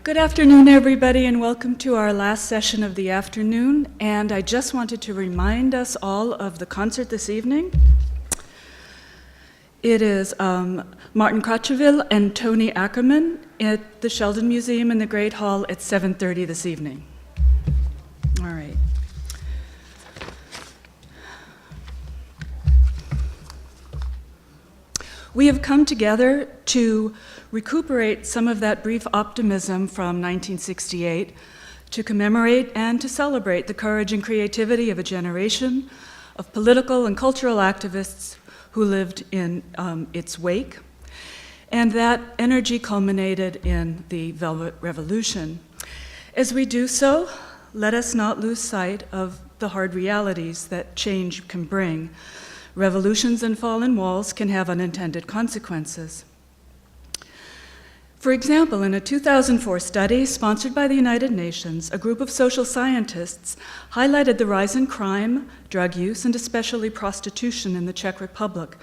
Good afternoon, everybody, and welcome to our last session of the afternoon. And I just wanted to remind us all of the concert this evening. It is Martin Crotcheville and Tony Ackerman at the Sheldon Museum in the Great Hall at 7:30 this evening. All right. We have come together to recuperate some of that brief optimism from 1968, to commemorate and to celebrate the courage and creativity of a generation of political and cultural activists who lived in its wake. And that energy culminated in the Velvet Revolution. As we do so, let us not lose sight of the hard realities that change can bring. Revolutions and fallen walls can have unintended consequences. For example, in a 2004 study sponsored by the United Nations, a group of social scientists highlighted the rise in crime, drug use, and especially prostitution in the Czech Republic.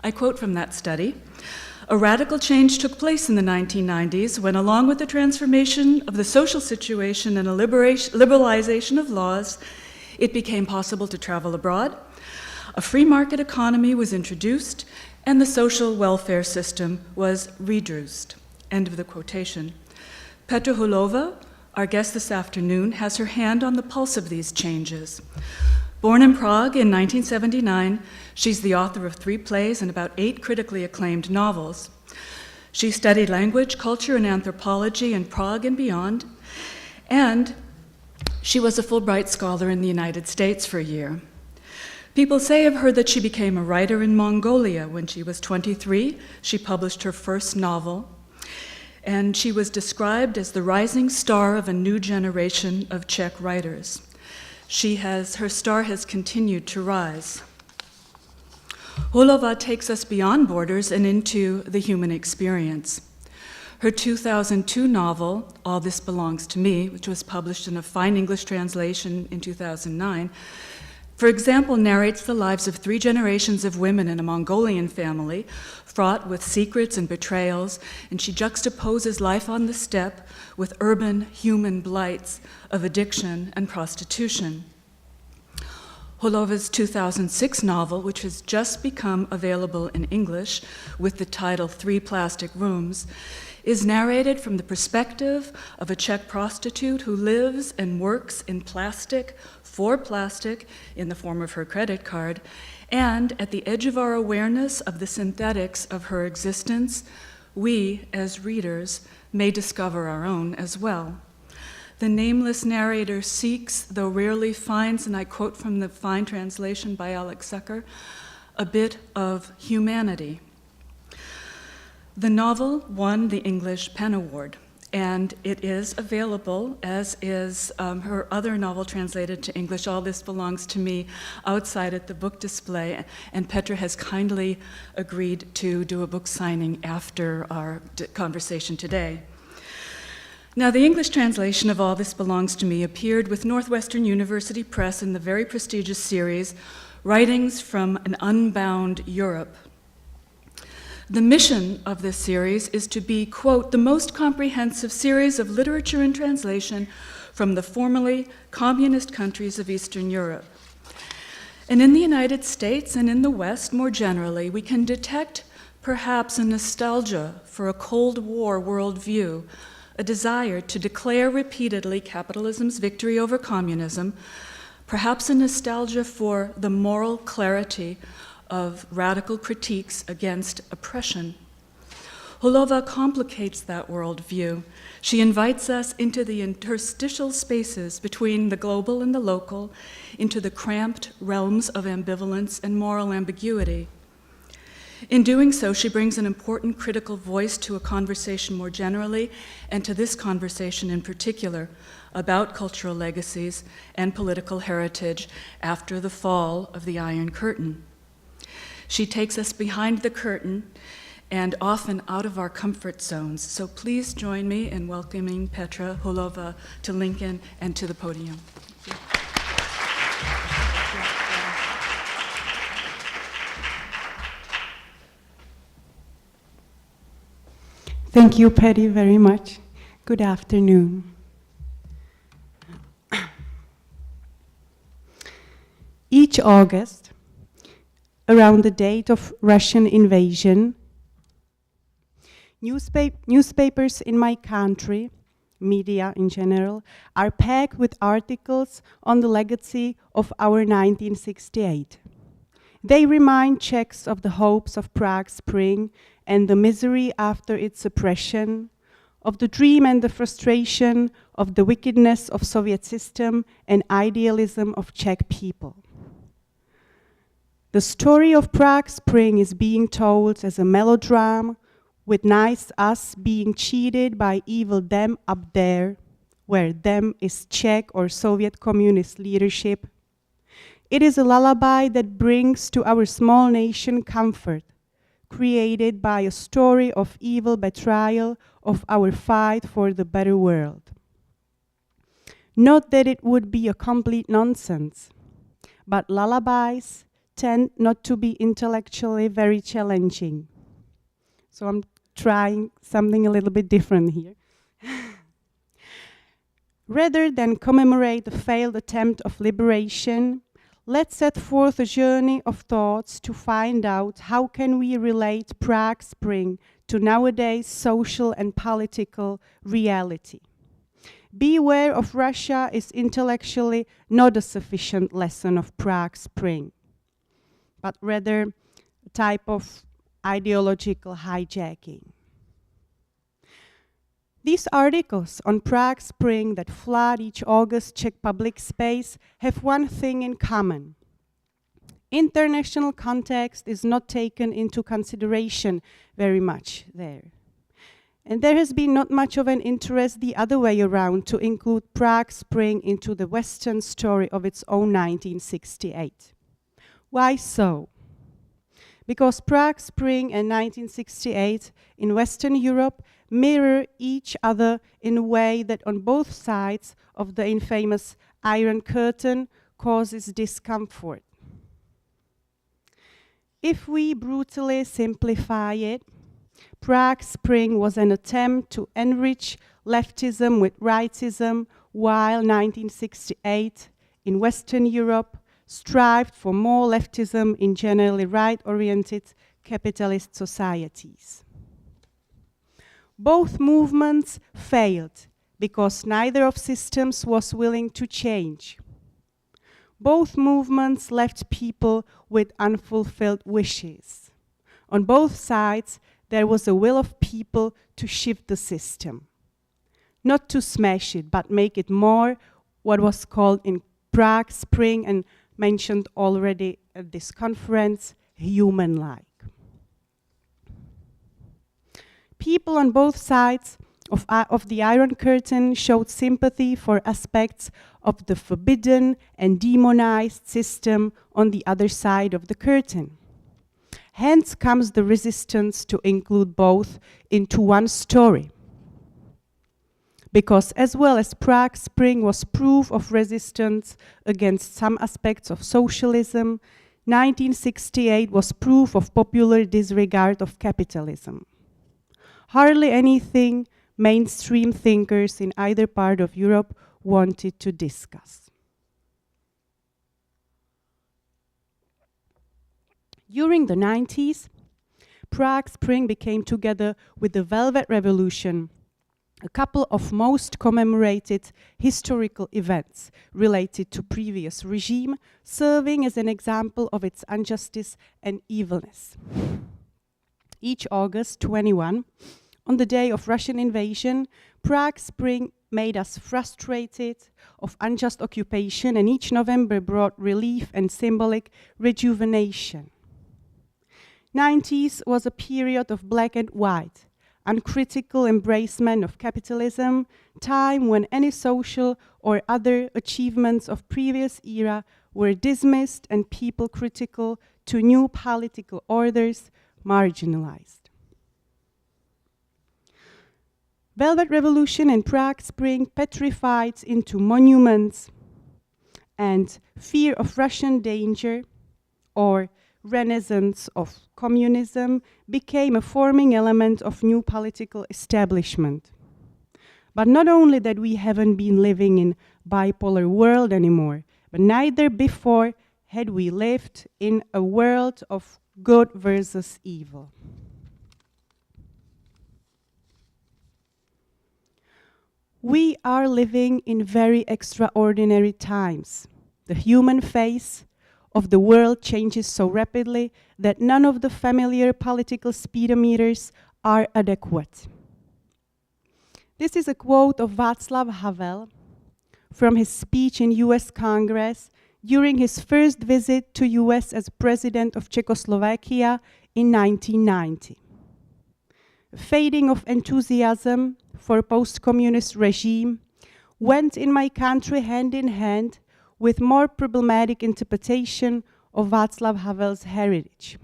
I quote from that study, "A radical change took place in the 1990s when, along with the transformation of the social situation and a liberalization of laws, it became possible to travel abroad. A free market economy was introduced, and the social welfare system was reduced." End of the quotation. Petra Hůlová, our guest this afternoon, has her hand on the pulse of these changes. Born in Prague in 1979, she's the author of 3 plays and about 8 critically acclaimed novels. She studied language, culture, and anthropology in Prague and beyond, and she was a Fulbright scholar in the United States for a year. People say of her that she became a writer in Mongolia. When she was 23, she published her first novel, and she was described as the rising star of a new generation of Czech writers. Her star has continued to rise. Hůlová takes us beyond borders and into the human experience. Her 2002 novel, All This Belongs to Me, which was published in a fine English translation in 2009, for example, narrates the lives of 3 generations of women in a Mongolian family, fraught with secrets and betrayals, and she juxtaposes life on the steppe with urban human blights of addiction and prostitution. Hůlová's 2006 novel, which has just become available in English with the title 3 Plastic Rooms, is narrated from the perspective of a Czech prostitute who lives and works in plastic, for plastic, in the form of her credit card, and at the edge of our awareness of the synthetics of her existence, we, as readers, may discover our own as well. The nameless narrator seeks, though rarely finds, and I quote from the fine translation by Alex Secker, a bit of humanity. The novel won the English Pen Award, and it is available, as is her other novel translated to English, All This Belongs to Me, outside at the book display, and Petra has kindly agreed to do a book signing after our conversation today. Now, the English translation of All This Belongs to Me appeared with Northwestern University Press in the very prestigious series, Writings from an Unbound Europe. The mission of this series is to be, quote, the most comprehensive series of literature and translation from the formerly communist countries of Eastern Europe. And in the United States and in the West more generally, we can detect perhaps a nostalgia for a Cold War worldview, a desire to declare repeatedly capitalism's victory over communism, perhaps a nostalgia for the moral clarity of radical critiques against oppression. Hůlová complicates that worldview. She invites us into the interstitial spaces between the global and the local, into the cramped realms of ambivalence and moral ambiguity. In doing so, she brings an important critical voice to a conversation more generally, and to this conversation in particular, about cultural legacies and political heritage after the fall of the Iron Curtain. She takes us behind the curtain and often out of our comfort zones. So please join me in welcoming Petra Hůlová to Lincoln and to the podium. Thank you, Patty, very much. Good afternoon. Each August, around the date of Russian invasion, newspapers in my country, media in general, are packed with articles on the legacy of our 1968. They remind Czechs of the hopes of Prague Spring and the misery after its suppression, of the dream and the frustration, of the wickedness of Soviet system and idealism of Czech people. The story of Prague Spring is being told as a melodrama, with nice us being cheated by evil them up there, where them is Czech or Soviet communist leadership. It is a lullaby that brings to our small nation comfort, created by a story of evil betrayal of our fight for the better world. Not that it would be a complete nonsense, but lullabies tend not to be intellectually very challenging. So I'm trying something a little bit different here. Rather than commemorate the failed attempt of liberation, let's set forth a journey of thoughts to find out how can we relate Prague Spring to nowadays social and political reality. Beware of Russia is intellectually not a sufficient lesson of Prague Spring, but rather a type of ideological hijacking. These articles on Prague Spring that flood each August Czech public space have one thing in common. International context is not taken into consideration very much there. And there has been not much of an interest the other way around to include Prague Spring into the Western story of its own 1968. Why so? Because Prague Spring and 1968 in Western Europe mirror each other in a way that on both sides of the infamous Iron Curtain causes discomfort. If we brutally simplify it, Prague Spring was an attempt to enrich leftism with rightism, while 1968 in Western Europe strived for more leftism in generally right-oriented capitalist societies. Both movements failed because neither of systems was willing to change. Both movements left people with unfulfilled wishes. On both sides, there was a will of people to shift the system. Not to smash it, but make it more what was called in Prague Spring and mentioned already at this conference, human-like. People on both sides of the Iron Curtain showed sympathy for aspects of the forbidden and demonized system on the other side of the curtain. Hence comes the resistance to include both into one story. Because as well as Prague Spring was proof of resistance against some aspects of socialism, 1968 was proof of popular disregard of capitalism. Hardly anything mainstream thinkers in either part of Europe wanted to discuss. During the 90s, Prague Spring became, together with the Velvet Revolution, a couple of most commemorated historical events related to previous regime, serving as an example of its injustice and evilness. Each August 21, on the day of Russian invasion, Prague Spring made us frustrated of unjust occupation, and each November brought relief and symbolic rejuvenation. 90s was a period of black and white, uncritical embracement of capitalism, time when any social or other achievements of previous era were dismissed and people critical to new political orders marginalized. Velvet Revolution and Prague Spring petrified into monuments, and fear of Russian danger or renaissance of communism became a forming element of new political establishment. But not only that we haven't been living in bipolar world anymore, but neither before had we lived in a world of good versus evil. We are living in very extraordinary times. The human face of the world changes so rapidly that none of the familiar political speedometers are adequate. This is a quote of Václav Havel from his speech in US Congress during his first visit to US as president of Czechoslovakia in 1990. A fading of enthusiasm for post-communist regime went in my country hand in hand with more problematic interpretation of Václav Havel's heritage.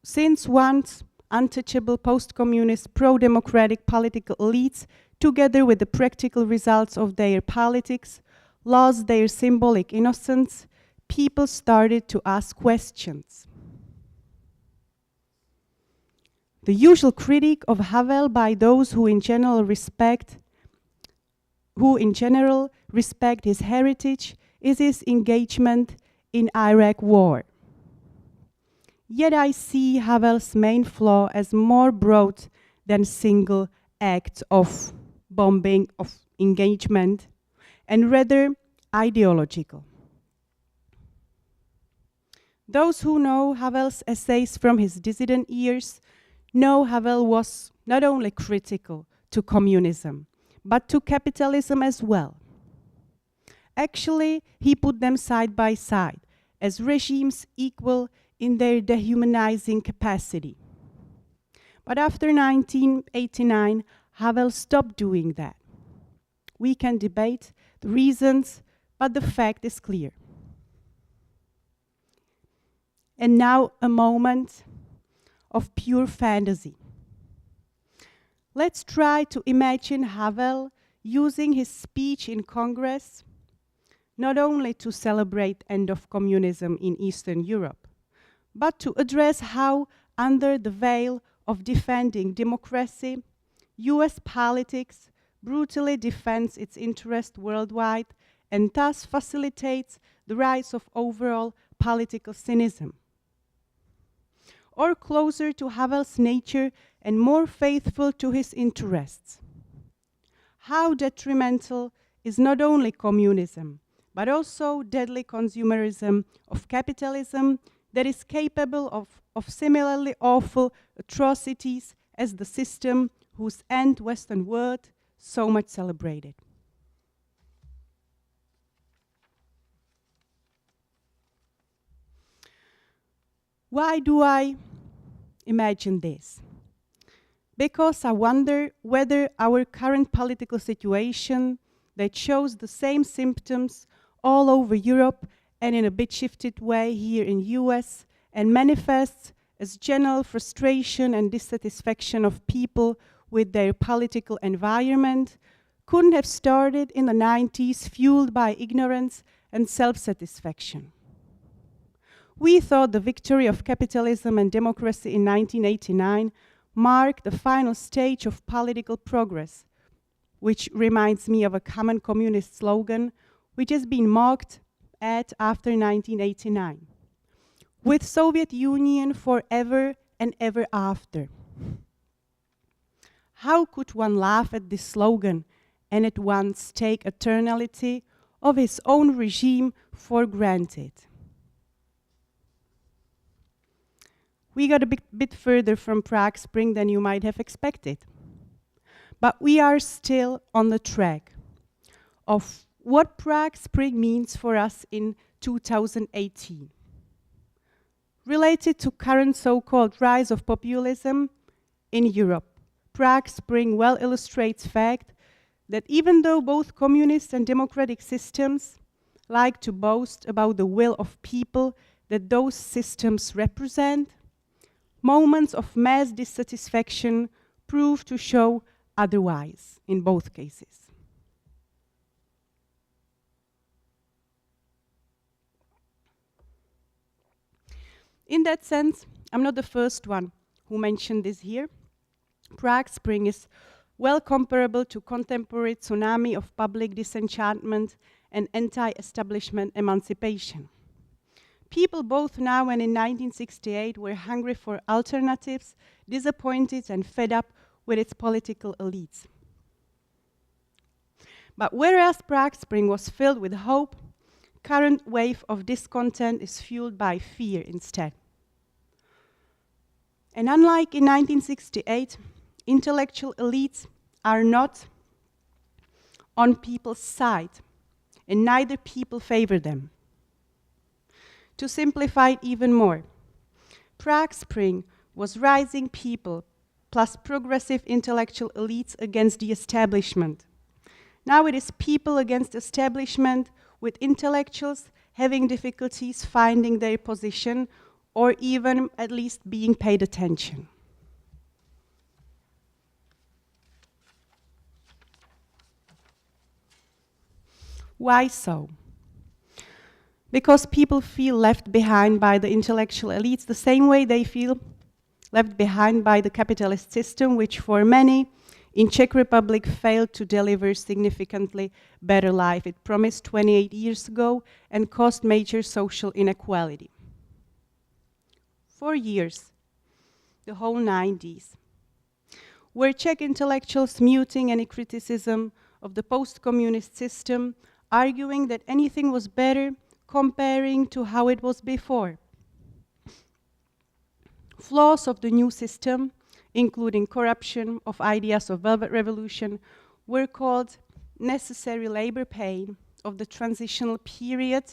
Since once untouchable post-communist pro-democratic political elites, together with the practical results of their politics, lost their symbolic innocence, people started to ask questions. The usual critique of Havel by those who in general respect his heritage is his engagement in Iraq war. Yet I see Havel's main flaw as more broad than single act of bombing, of engagement, and rather ideological. Those who know Havel's essays from his dissident years know Havel was not only critical to communism, but to capitalism as well. Actually, he put them side by side as regimes equal in their dehumanizing capacity. But after 1989, Havel stopped doing that. We can debate the reasons, but the fact is clear. And now a moment of pure fantasy. Let's try to imagine Havel using his speech in Congress not only to celebrate end of communism in Eastern Europe, but to address how, under the veil of defending democracy, US politics brutally defends its interest worldwide and thus facilitates the rise of overall political cynicism. Or closer to Havel's nature and more faithful to his interests. How detrimental is not only communism, but also deadly consumerism of capitalism that is capable of similarly awful atrocities as the system whose end Western world so much celebrated. Why do I imagine this? Because I wonder whether our current political situation that shows the same symptoms all over Europe and in a bit shifted way here in US and manifests as general frustration and dissatisfaction of people with their political environment couldn't have started in the 90s fueled by ignorance and self-satisfaction. We thought the victory of capitalism and democracy in 1989 marked the final stage of political progress, which reminds me of a common communist slogan which has been mocked at after 1989. With Soviet Union forever and ever after. How could one laugh at this slogan and at once take eternality of his own regime for granted? We got a bit further from Prague Spring than you might have expected. But we are still on the track of what Prague Spring means for us in 2018. Related to current so-called rise of populism in Europe, Prague Spring well illustrates the fact that even though both communist and democratic systems like to boast about the will of people that those systems represent, moments of mass dissatisfaction prove to show otherwise in both cases. In that sense, I'm not the first one who mentioned this here. Prague Spring is well comparable to contemporary tsunami of public disenchantment and anti-establishment emancipation. People both now and in 1968 were hungry for alternatives, disappointed and fed up with its political elites. But whereas Prague Spring was filled with hope, current wave of discontent is fueled by fear instead. And unlike in 1968, intellectual elites are not on people's side, and neither people favor them. To simplify it even more, Prague Spring was rising people plus progressive intellectual elites against the establishment. Now it is people against establishment, with intellectuals having difficulties finding their position or even at least being paid attention. Why so? Because people feel left behind by the intellectual elites the same way they feel left behind by the capitalist system, which for many in Czech Republic failed to deliver significantly better life it promised 28 years ago and caused major social inequality. For years, the whole 90s, were Czech intellectuals muting any criticism of the post-communist system, arguing that anything was better comparing to how it was before. Flaws of the new system, including corruption of ideas of Velvet Revolution, were called necessary labor pain of the transitional period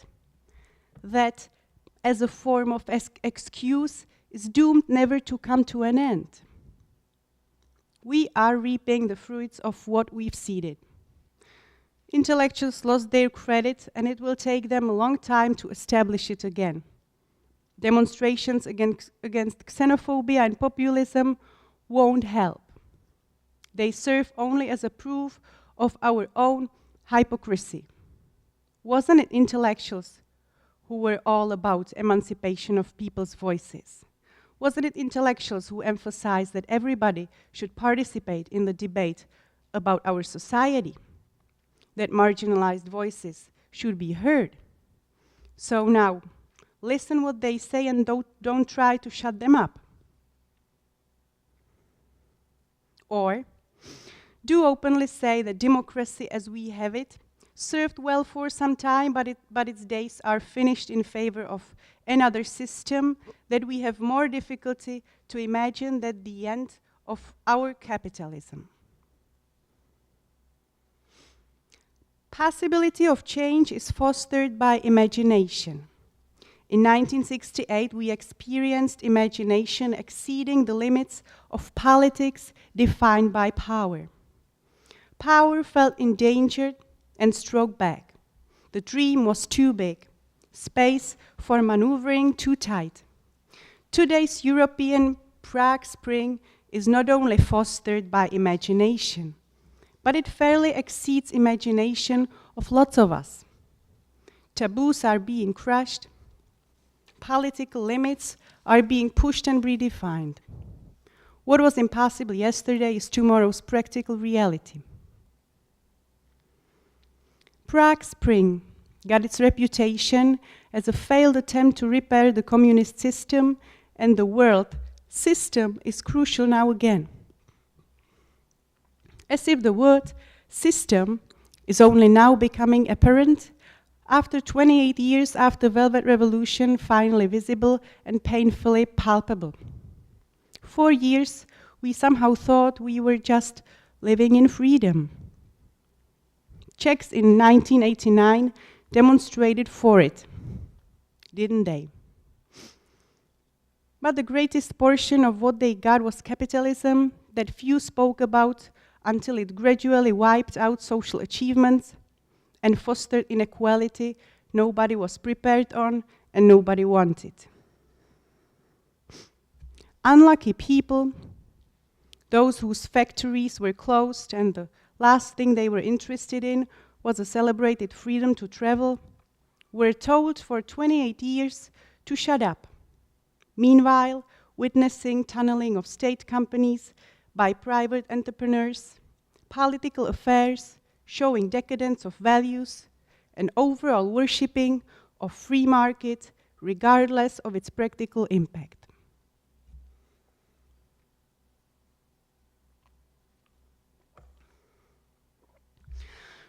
that, as a form of excuse, is doomed never to come to an end. We are reaping the fruits of what we've seeded. Intellectuals lost their credit, and it will take them a long time to establish it again. Demonstrations against xenophobia and populism won't help. They serve only as a proof of our own hypocrisy. Wasn't it intellectuals who were all about emancipation of people's voices? Wasn't it intellectuals who emphasized that everybody should participate in the debate about our society? That marginalized voices should be heard? So now, listen what they say and don't try to shut them up. Or, do openly say that democracy as we have it served well for some time, but its days are finished in favor of another system that we have more difficulty to imagine than the end of our capitalism. Possibility of change is fostered by imagination. In 1968, we experienced imagination exceeding the limits of politics defined by power. Power felt endangered and strode back. The dream was too big, space for maneuvering too tight. Today's European Prague Spring is not only fostered by imagination, but it fairly exceeds imagination of lots of us. Taboos are being crushed. Political limits are being pushed and redefined. What was impossible yesterday is tomorrow's practical reality. Prague Spring got its reputation as a failed attempt to repair the communist system, and the word system is crucial now again. As if the word system is only now becoming apparent after 28 years after Velvet Revolution, finally visible and painfully palpable. 4 years, we somehow thought we were just living in freedom. Czechs in 1989 demonstrated for it, didn't they? But the greatest portion of what they got was capitalism that few spoke about until it gradually wiped out social achievements and fostered inequality nobody was prepared on and nobody wanted. Unlucky people, those whose factories were closed and the last thing they were interested in was a celebrated freedom to travel, were told for 28 years to shut up. Meanwhile, witnessing tunneling of state companies by private entrepreneurs political affairs, showing decadence of values, and overall worshipping of free market, regardless of its practical impact.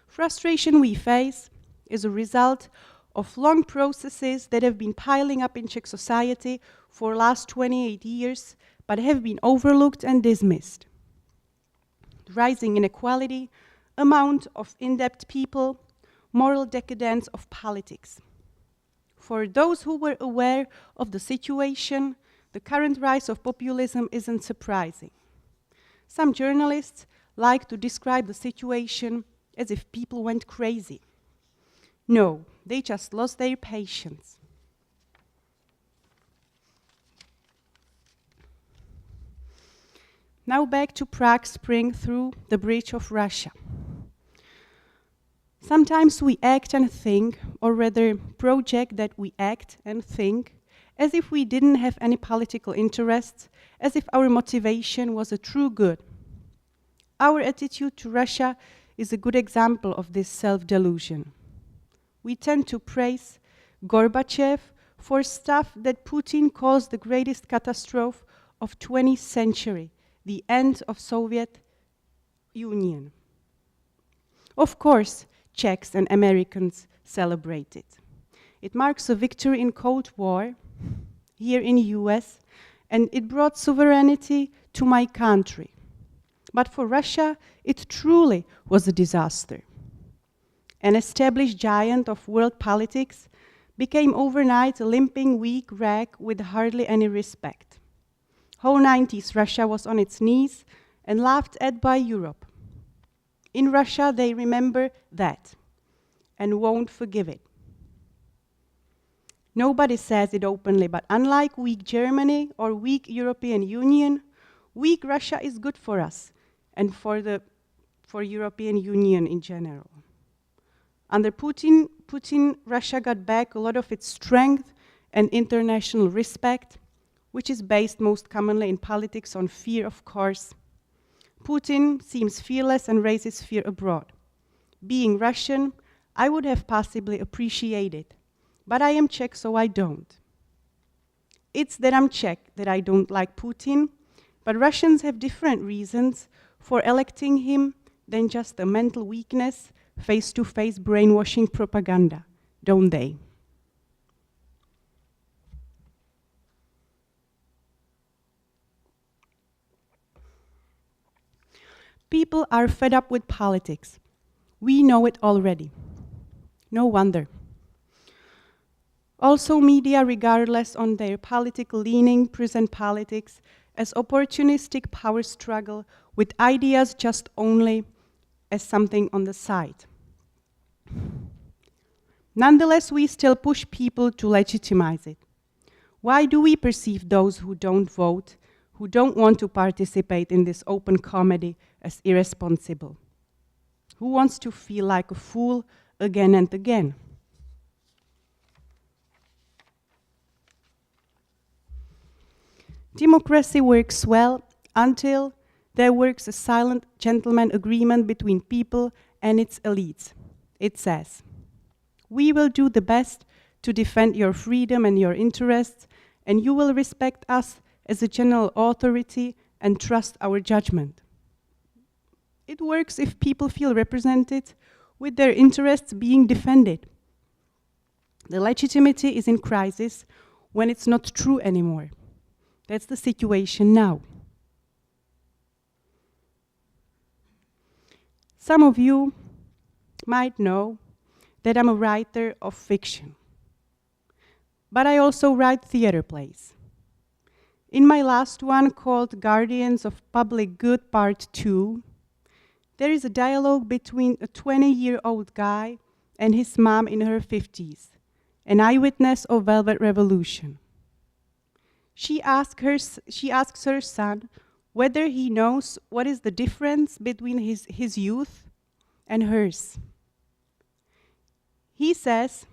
Frustration we face is a result of long processes that have been piling up in Czech society for the last 28 years, but have been overlooked and dismissed. Rising inequality, amount of in-debt people, moral decadence of politics. For those who were aware of the situation, the current rise of populism isn't surprising. Some journalists like to describe the situation as if people went crazy. No, they just lost their patience. Now back to Prague Spring through the bridge of Russia. Sometimes we act and think, or rather project that we act and think, as if we didn't have any political interests, as if our motivation was a true good. Our attitude to Russia is a good example of this self-delusion. We tend to praise Gorbachev for stuff that Putin calls the greatest catastrophe of 20th century, the end of Soviet Union. Of course, Czechs and Americans celebrate it. It marks a victory in Cold War here in US, and it brought sovereignty to my country. But for Russia, it truly was a disaster. An established giant of world politics became overnight a limping, weak rag with hardly any respect. Whole 90s Russia was on its knees and laughed at by Europe. In Russia, they remember that and won't forgive it. Nobody says it openly, but unlike weak Germany or weak European Union, weak Russia is good for us and for European Union in general. Under Putin, Russia got back a lot of its strength and international respect, which is based most commonly in politics on fear, of course. Putin seems fearless and raises fear abroad. Being Russian, I would have possibly appreciated, but I am Czech, so I don't. It's that I'm Czech that I don't like Putin, but Russians have different reasons for electing him than just a mental weakness, face-to-face brainwashing propaganda, don't they? People are fed up with politics. We know it already. No wonder. Also, media, regardless on their political leaning, present politics as opportunistic power struggle with ideas just only as something on the side. Nonetheless, we still push people to legitimize it. Why do we perceive those who don't vote, who don't want to participate in this open comedy, as irresponsible? Who wants to feel like a fool again and again? Democracy works well until there works a silent gentleman agreement between people and its elites. It says, "We will do the best to defend your freedom and your interests, and you will respect us as a general authority and trust our judgment." It works if people feel represented, with their interests being defended. The legitimacy is in crisis when it's not true anymore. That's the situation now. Some of you might know that I'm a writer of fiction, but I also write theater plays. In my last one, called Guardians of Public Good Part 2, there is a dialogue between a 20-year-old guy and his mom in her 50s, an eyewitness of Velvet Revolution. She asks her son whether he knows what is the difference between his youth and hers. He says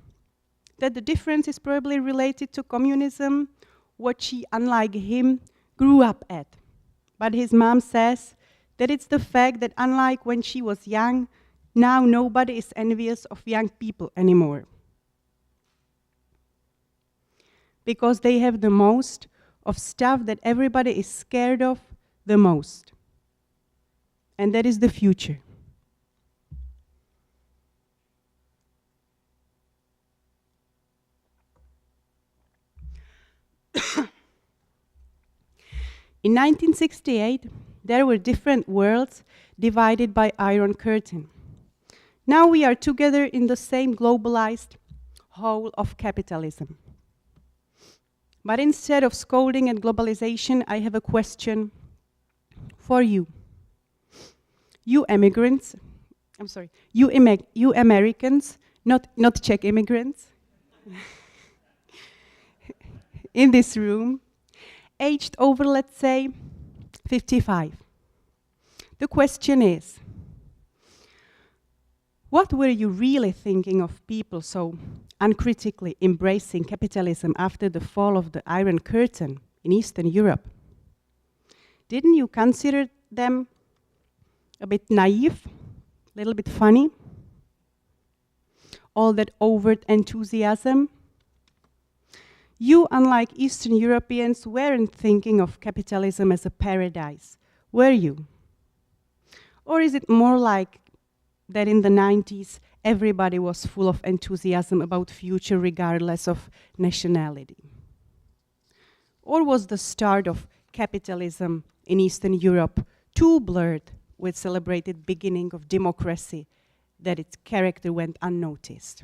that the difference is probably related to communism, what she, unlike him, grew up at. But his mom says that it's the fact that unlike when she was young, now nobody is envious of young people anymore. Because they have the most of stuff that everybody is scared of the most. And that is the future. In 1968, there were different worlds divided by Iron Curtain. Now we are together in the same globalized whole of capitalism. But instead of scolding at globalization, I have a question for you. You immigrants, you Americans, not Czech immigrants, in this room, aged over, let's say, 55. The question is, what were you really thinking of people so uncritically embracing capitalism after the fall of the Iron Curtain in Eastern Europe? Didn't you consider them a bit naive, a little bit funny? All that overt enthusiasm? You, unlike Eastern Europeans, weren't thinking of capitalism as a paradise, were you? Or is it more like that in the 90s, everybody was full of enthusiasm about future regardless of nationality? Or was the start of capitalism in Eastern Europe too blurred with celebrated beginning of democracy that its character went unnoticed?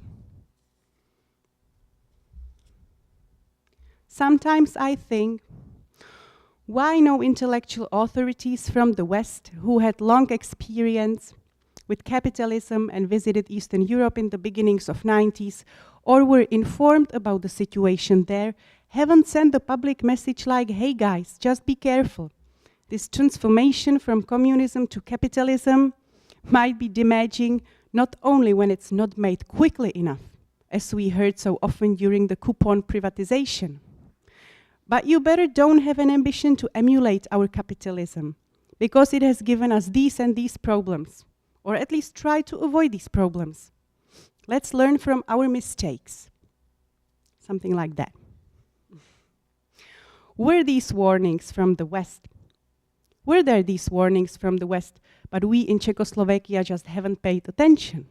Sometimes I think, why no intellectual authorities from the West who had long experience with capitalism and visited Eastern Europe in the beginnings of 90s or were informed about the situation there haven't sent a public message like, hey guys, just be careful. This transformation from communism to capitalism might be damaging not only when it's not made quickly enough, as we heard so often during the coupon privatization, but you better don't have an ambition to emulate our capitalism, because it has given us these and these problems, or at least try to avoid these problems. Let's learn from our mistakes. Something like that. Were these warnings from the West? Were there these warnings from the West, but we in Czechoslovakia just haven't paid attention?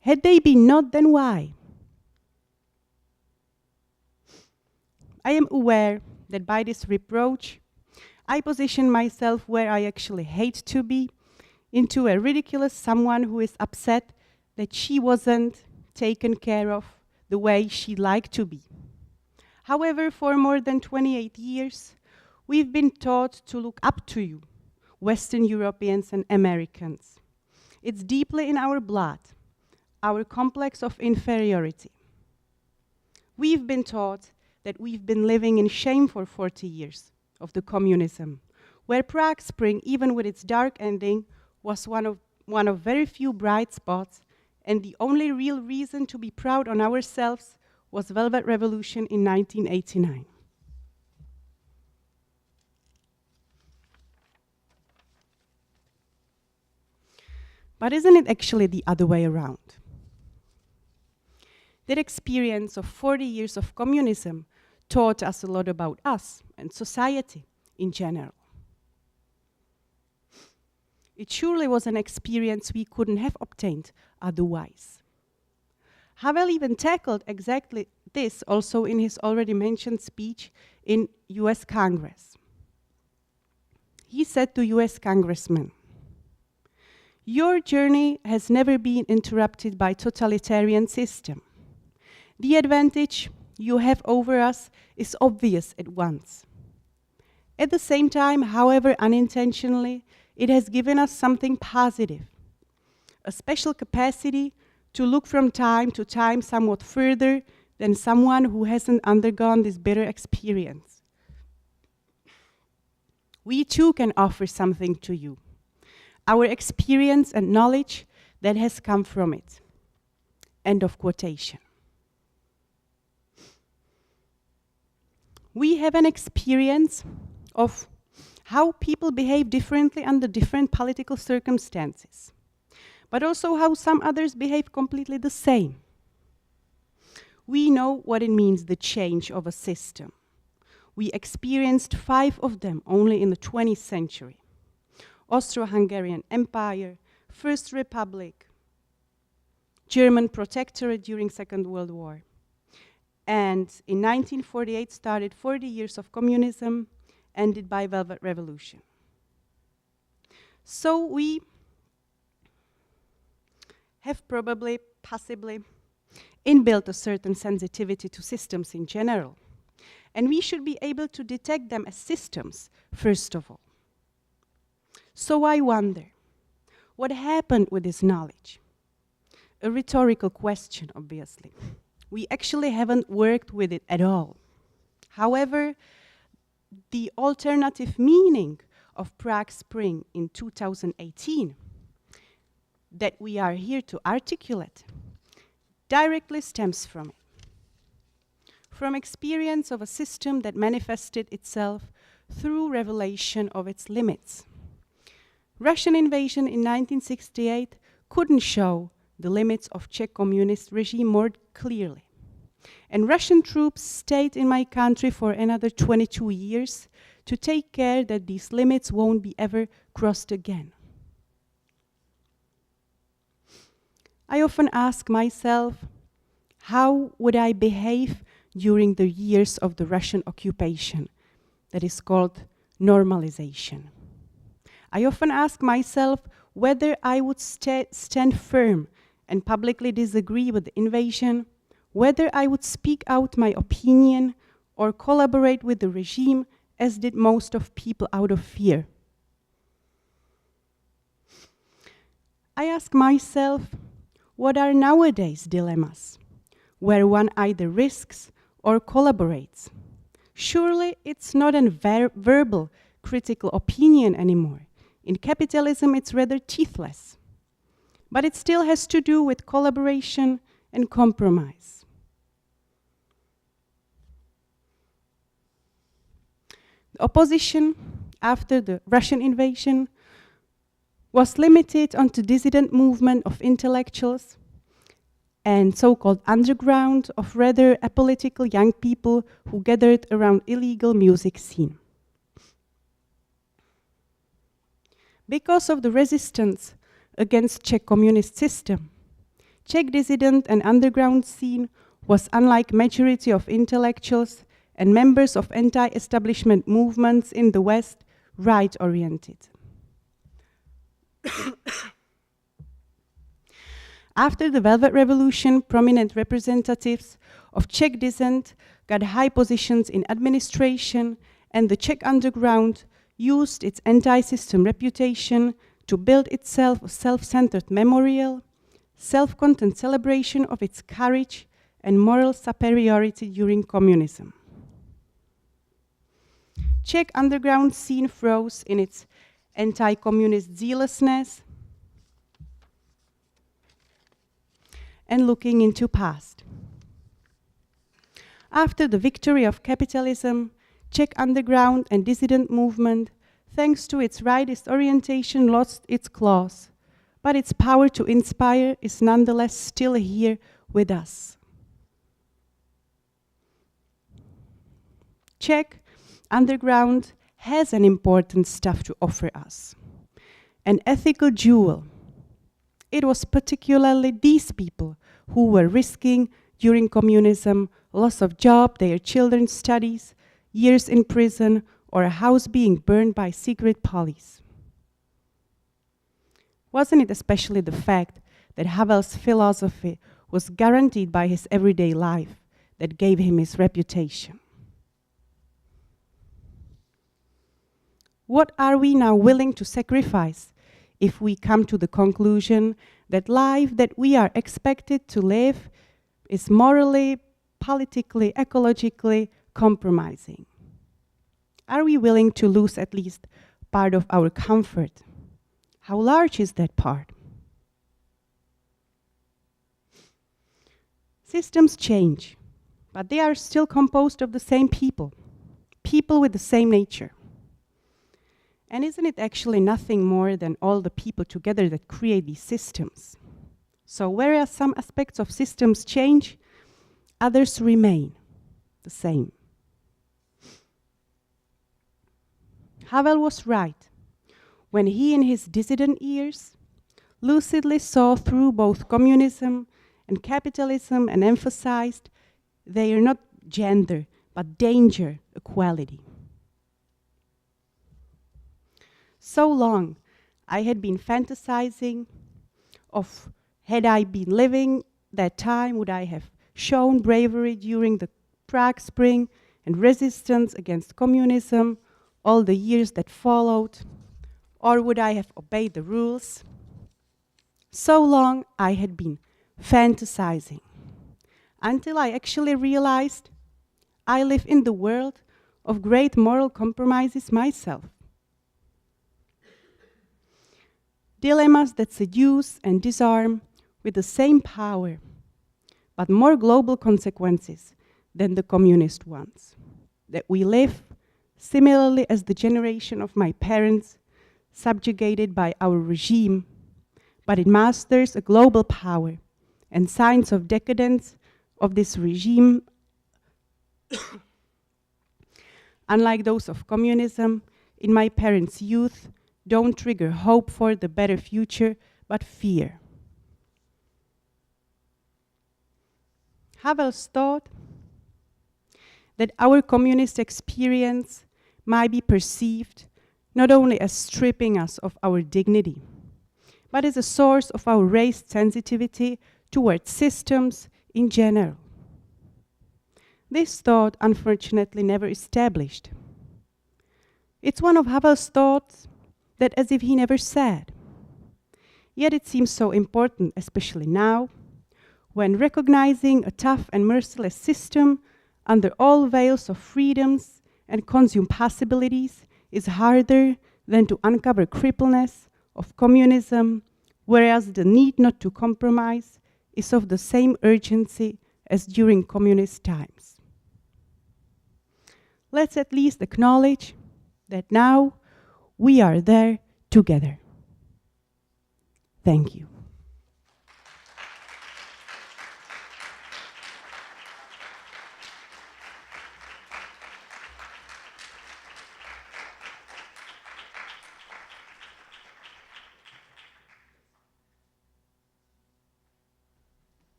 Had they been not, then why? I am aware that by this reproach, I position myself where I actually hate to be, into a ridiculous someone who is upset that she wasn't taken care of the way she'd like to be. However, for more than 28 years, we've been taught to look up to you, Western Europeans and Americans. It's deeply in our blood, our complex of inferiority. We've been taught that we've been living in shame for 40 years of the communism, where Prague Spring, even with its dark ending, was one of very few bright spots, and the only real reason to be proud on ourselves was Velvet Revolution in 1989. But isn't it actually the other way around? That experience of 40 years of communism taught us a lot about us and society in general. It surely was an experience we couldn't have obtained otherwise. Havel even tackled exactly this also in his already mentioned speech in US Congress. He said to US congressmen, "Your journey has never been interrupted by totalitarian system. The advantage you have over us is obvious at once. At the same time, however unintentionally, it has given us something positive, a special capacity to look from time to time somewhat further than someone who hasn't undergone this bitter experience. We too can offer something to you, our experience and knowledge that has come from it." End of quotation. We have an experience of how people behave differently under different political circumstances, but also how some others behave completely the same. We know what it means, the change of a system. We experienced 5 of them only in the 20th century. Austro-Hungarian Empire, First Republic, German Protectorate during Second World War. And in 1948 started 40 years of communism, ended by Velvet Revolution. So we have probably, possibly, inbuilt a certain sensitivity to systems in general. And we should be able to detect them as systems, first of all. So I wonder, what happened with this knowledge? A rhetorical question, obviously. We actually haven't worked with it at all. However, the alternative meaning of Prague Spring in 2018 that we are here to articulate directly stems from it. From experience of a system that manifested itself through revelation of its limits. Russian invasion in 1968 couldn't show the limits of Czech communist regime more clearly. And Russian troops stayed in my country for another 22 years to take care that these limits won't be ever crossed again. I often ask myself, how would I behave during the years of the Russian occupation that is called normalization? I often ask myself whether I would stand firm and publicly disagree with the invasion, whether I would speak out my opinion or collaborate with the regime as did most of people out of fear. I ask myself, what are nowadays dilemmas, where one either risks or collaborates? Surely it's not a verbal critical opinion anymore. In capitalism, it's rather teethless. But it still has to do with collaboration and compromise. The opposition after the Russian invasion was limited onto dissident movement of intellectuals and so-called underground of rather apolitical young people who gathered around illegal music scene. Because of the resistance against Czech communist system, Czech dissident and underground scene was, unlike majority of intellectuals and members of anti-establishment movements in the West, right-oriented. After the Velvet Revolution, prominent representatives of Czech descent got high positions in administration, and the Czech underground used its anti-system reputation to build itself a self-centered memorial, self-content celebration of its courage and moral superiority during communism. Czech underground scene froze in its anti-communist zealousness and looking into past. After the victory of capitalism, Czech underground and dissident movement, thanks to its rightist orientation, lost its claws, but its power to inspire is nonetheless still here with us. Czech underground has an important stuff to offer us, an ethical jewel. It was particularly these people who were risking, during communism, loss of job, their children's studies, years in prison, or a house being burned by secret police. Wasn't it especially the fact that Havel's philosophy was guaranteed by his everyday life that gave him his reputation? What are we now willing to sacrifice if we come to the conclusion that life that we are expected to live is morally, politically, ecologically compromising? Are we willing to lose at least part of our comfort? How large is that part? Systems change, but they are still composed of the same people, people with the same nature. And isn't it actually nothing more than all the people together that create these systems? So whereas some aspects of systems change, others remain the same. Havel was right when he, in his dissident years, lucidly saw through both communism and capitalism and emphasized they are not gender, but danger equality. So long I had been fantasizing of, had I been living that time, would I have shown bravery during the Prague Spring and resistance against communism all the years that followed, or would I have obeyed the rules? So long I had been fantasizing, until I actually realized I live in the world of great moral compromises myself. Dilemmas that seduce and disarm with the same power, but more global consequences than the communist ones. That we live, similarly as the generation of my parents, subjugated by our regime, but it masters a global power, and signs of decadence of this regime, unlike those of communism, in my parents' youth, don't trigger hope for the better future, but fear. Havel thought that our communist experience might be perceived not only as stripping us of our dignity, but as a source of our raised sensitivity towards systems in general. This thought, unfortunately, never established. It's one of Havel's thoughts that as if he never said. Yet it seems so important, especially now, when recognizing a tough and merciless system under all veils of freedoms and consume possibilities is harder than to uncover crippleness of communism, whereas the need not to compromise is of the same urgency as during communist times. Let's at least acknowledge that now we are there together. Thank you.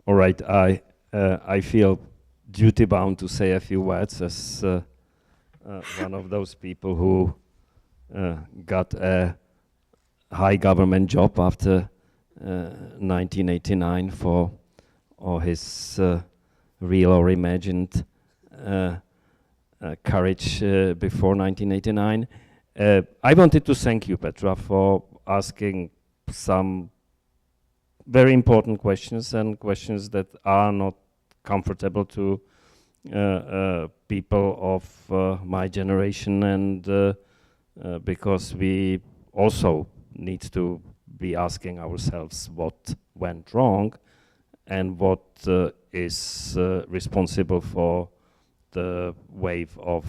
All right, I feel duty bound to say a few words as one of those people who got a high government job after 1989 for his real or imagined courage before 1989. I wanted to thank you, Petra, for asking some very important questions and questions that are not comfortable to people of my generation, and because we also need to be asking ourselves what went wrong and what is responsible for the wave of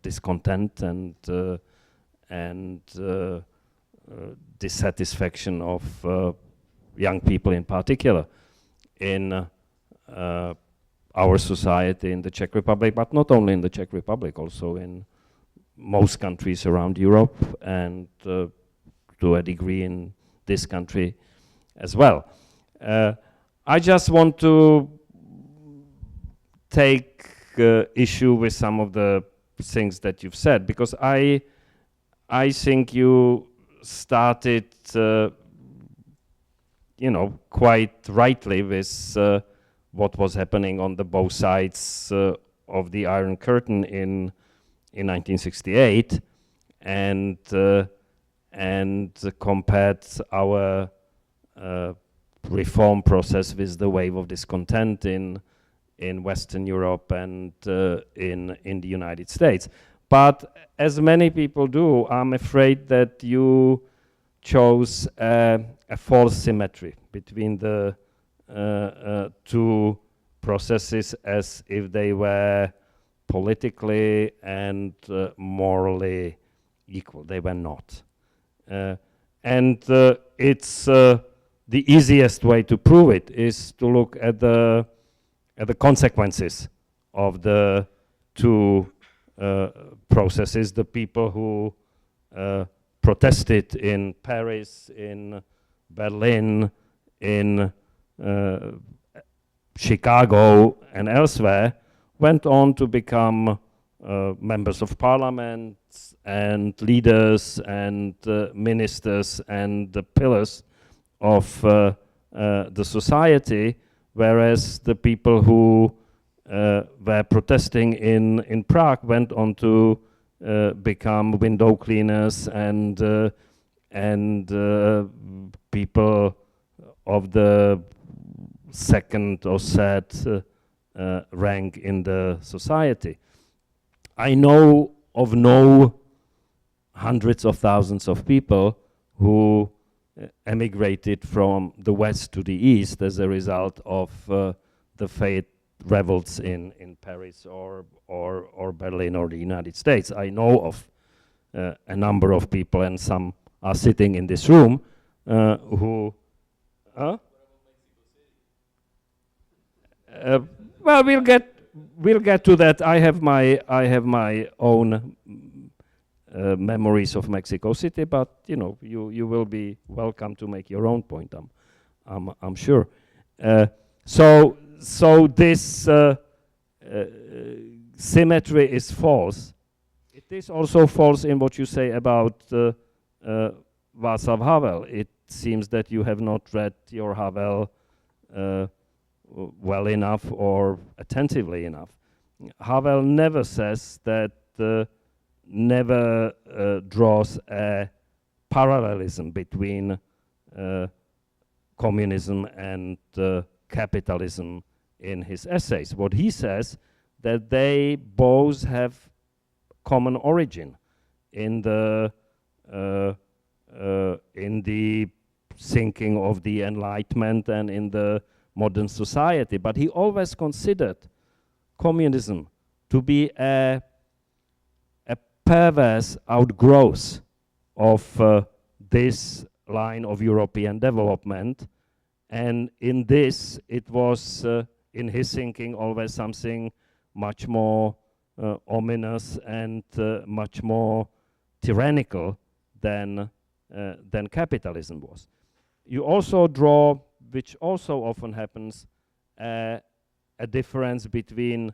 discontent and dissatisfaction of young people in particular in our society in the Czech Republic, but not only in the Czech Republic, also in most countries around Europe, and to a degree in this country as well. I just want to take issue with some of the things that you've said, because I think you started quite rightly with what was happening on the both sides of the Iron Curtain in 1968, and compared our reform process with the wave of discontent in Western Europe and in the United States. But as many people do, I'm afraid that you chose a false symmetry between the two processes as if they were politically and morally equal. They were not. And it's the easiest way to prove it is to look at the consequences of the two processes. The people who protested in Paris, in Berlin, in Chicago and elsewhere went on to become members of parliament and leaders and ministers and the pillars of the society, whereas the people who were protesting in Prague went on to become window cleaners and people of the second or third rank in the society. I know of no hundreds of thousands of people who emigrated from the west to the east as a result of the failed revolts in Paris or Berlin or the United States. I know of a number of people, and some are sitting in this room, who... well, we'll get to that. I have my own memories of Mexico City, but you know, you will be welcome to make your own point. I'm sure. So this symmetry is false. It is also false in what you say about Václav Havel. It seems that you have not read your Havel well enough or attentively enough. Havel never says that, never draws a parallelism between communism and capitalism in his essays. What he says, that they both have common origin in the thinking of the Enlightenment and in the modern society. But he always considered communism to be a perverse outgrowth of this line of European development. And in this, it was, in his thinking, always something much more ominous and much more tyrannical than capitalism was. You also draw, which also often happens, a difference between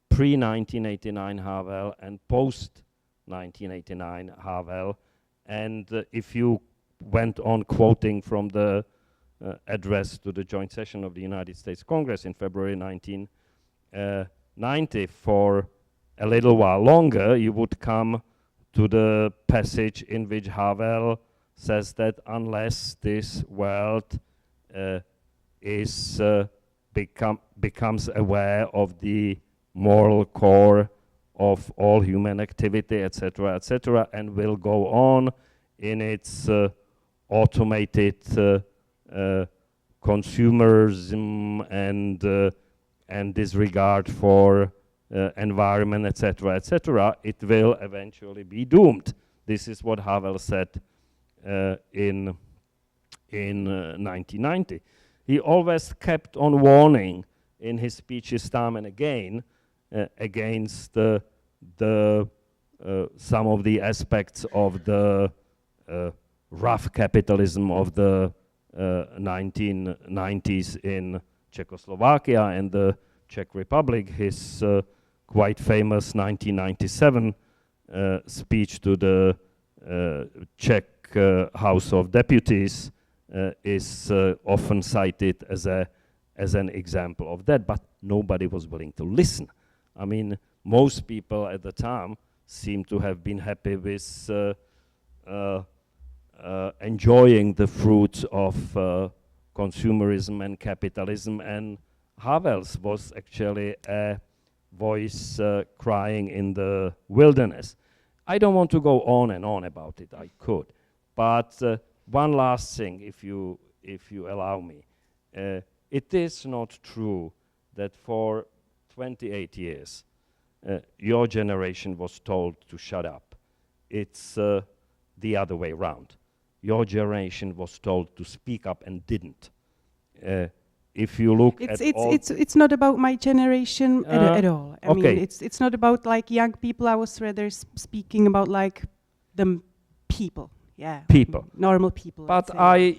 pre-1989 Havel and post-1989 Havel. And if you went on quoting from the address to the joint session of the United States Congress in February 1990 for a little while longer, you would come to the passage in which Havel says that unless this world becomes aware of the moral core of all human activity, etc., etc., and will go on in its automated consumerism and disregard for environment, etc., etc., it will eventually be doomed. This is what Havel said in 1990. He always kept on warning in his speeches time and again against some of the aspects of the rough capitalism of the 1990s in Czechoslovakia and the Czech Republic. His quite famous 1997 speech to the Czech House of Deputies is often cited as an example of that, but nobody was willing to listen. I mean, most people at the time seem to have been happy with enjoying the fruits of consumerism and capitalism, and Havel's was actually a voice crying in the wilderness. I don't want to go on and on about it, I could, but one last thing, if you allow me. It is not true that for 28 years your generation was told to shut up. It's the other way around. Your generation was told to speak up and didn't. If you look it's not about my generation at all. I mean, it's not about like young people. I was rather speaking about like the people. Yeah, people, normal people. But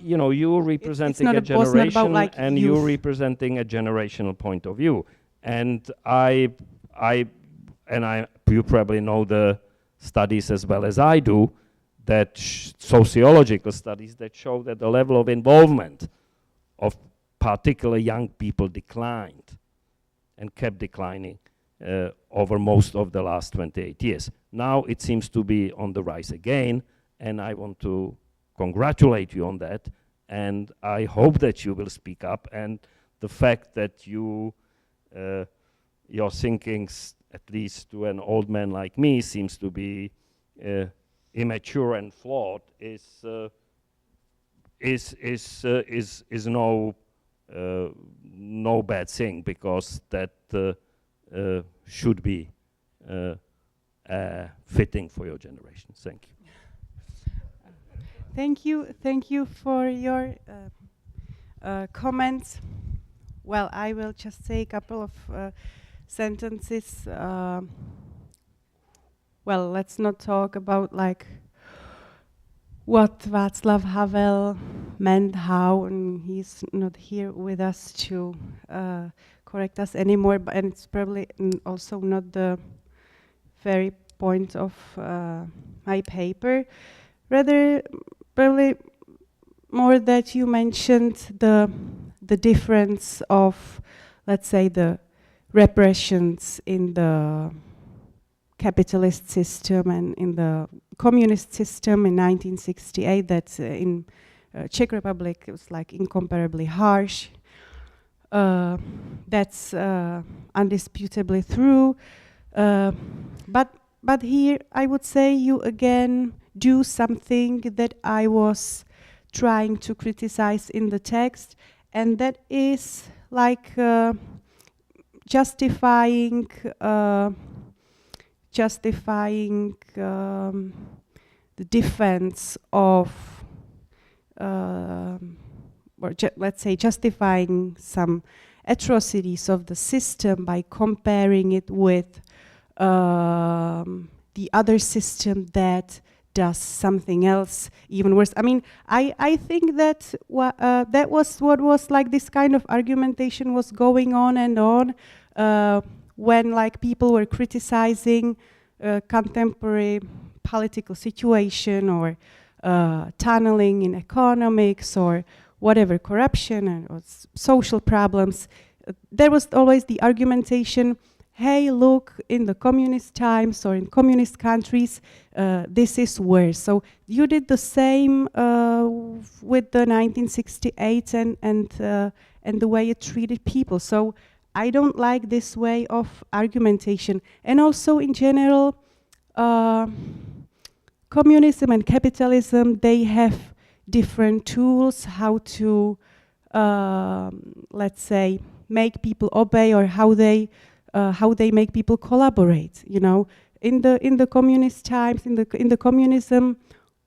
you're representing a generation, like and you're representing a generational point of view. And you probably know the studies as well as I do, that sociological studies that show that the level of involvement of particular young people declined and kept declining over most of the last 28 years. Now it seems to be on the rise again, and I want to congratulate you on that, and I hope that you will speak up, and the fact that your thinkings, at least to an old man like me, seems to be immature and flawed is no bad thing, because that should be fitting for your generation. Thank you. Thank you for your comments. Well, I will just say a couple of sentences. Well, let's not talk about like what Václav Havel meant, how, and he's not here with us to correct us anymore, and it's probably also not the very point of my paper. Rather, probably more that you mentioned the difference of, let's say, the repressions in the capitalist system and in the communist system in 1968, that in Czech Republic it was like incomparably harsh. That's undisputably true. But here I would say you again do something that I was trying to criticize in the text, and that is like justifying the defense of, let's say, justifying some atrocities of the system by comparing it with the other system that does something else even worse. I mean, I think that that was what was like this kind of argumentation was going on and on when like people were criticizing contemporary political situation or tunneling in economics or whatever, corruption or social problems. There was always the argumentation, hey, look, in the communist times or in communist countries, this is worse. So you did the same with the 1968 and the way it treated people. So I don't like this way of argumentation. And also in general, communism and capitalism, they have different tools how to, let's say, make people obey, or how they make people collaborate. You know, in the communist times, in the communism,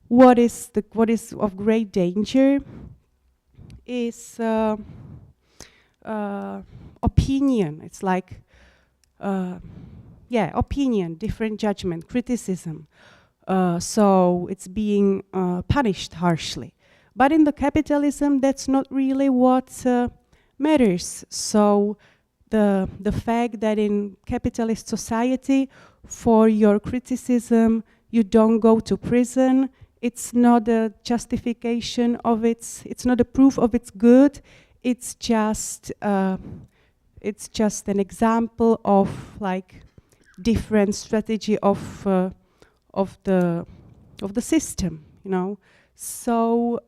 what is of great danger is opinion. It's like opinion, different judgment, criticism. So it's being punished harshly. But in the capitalism, that's not really what matters. So the fact that in capitalist society, for your criticism, you don't go to prison, it's not a justification of it's not a proof of its good. It's just an example of like different strategy of the system, you know. So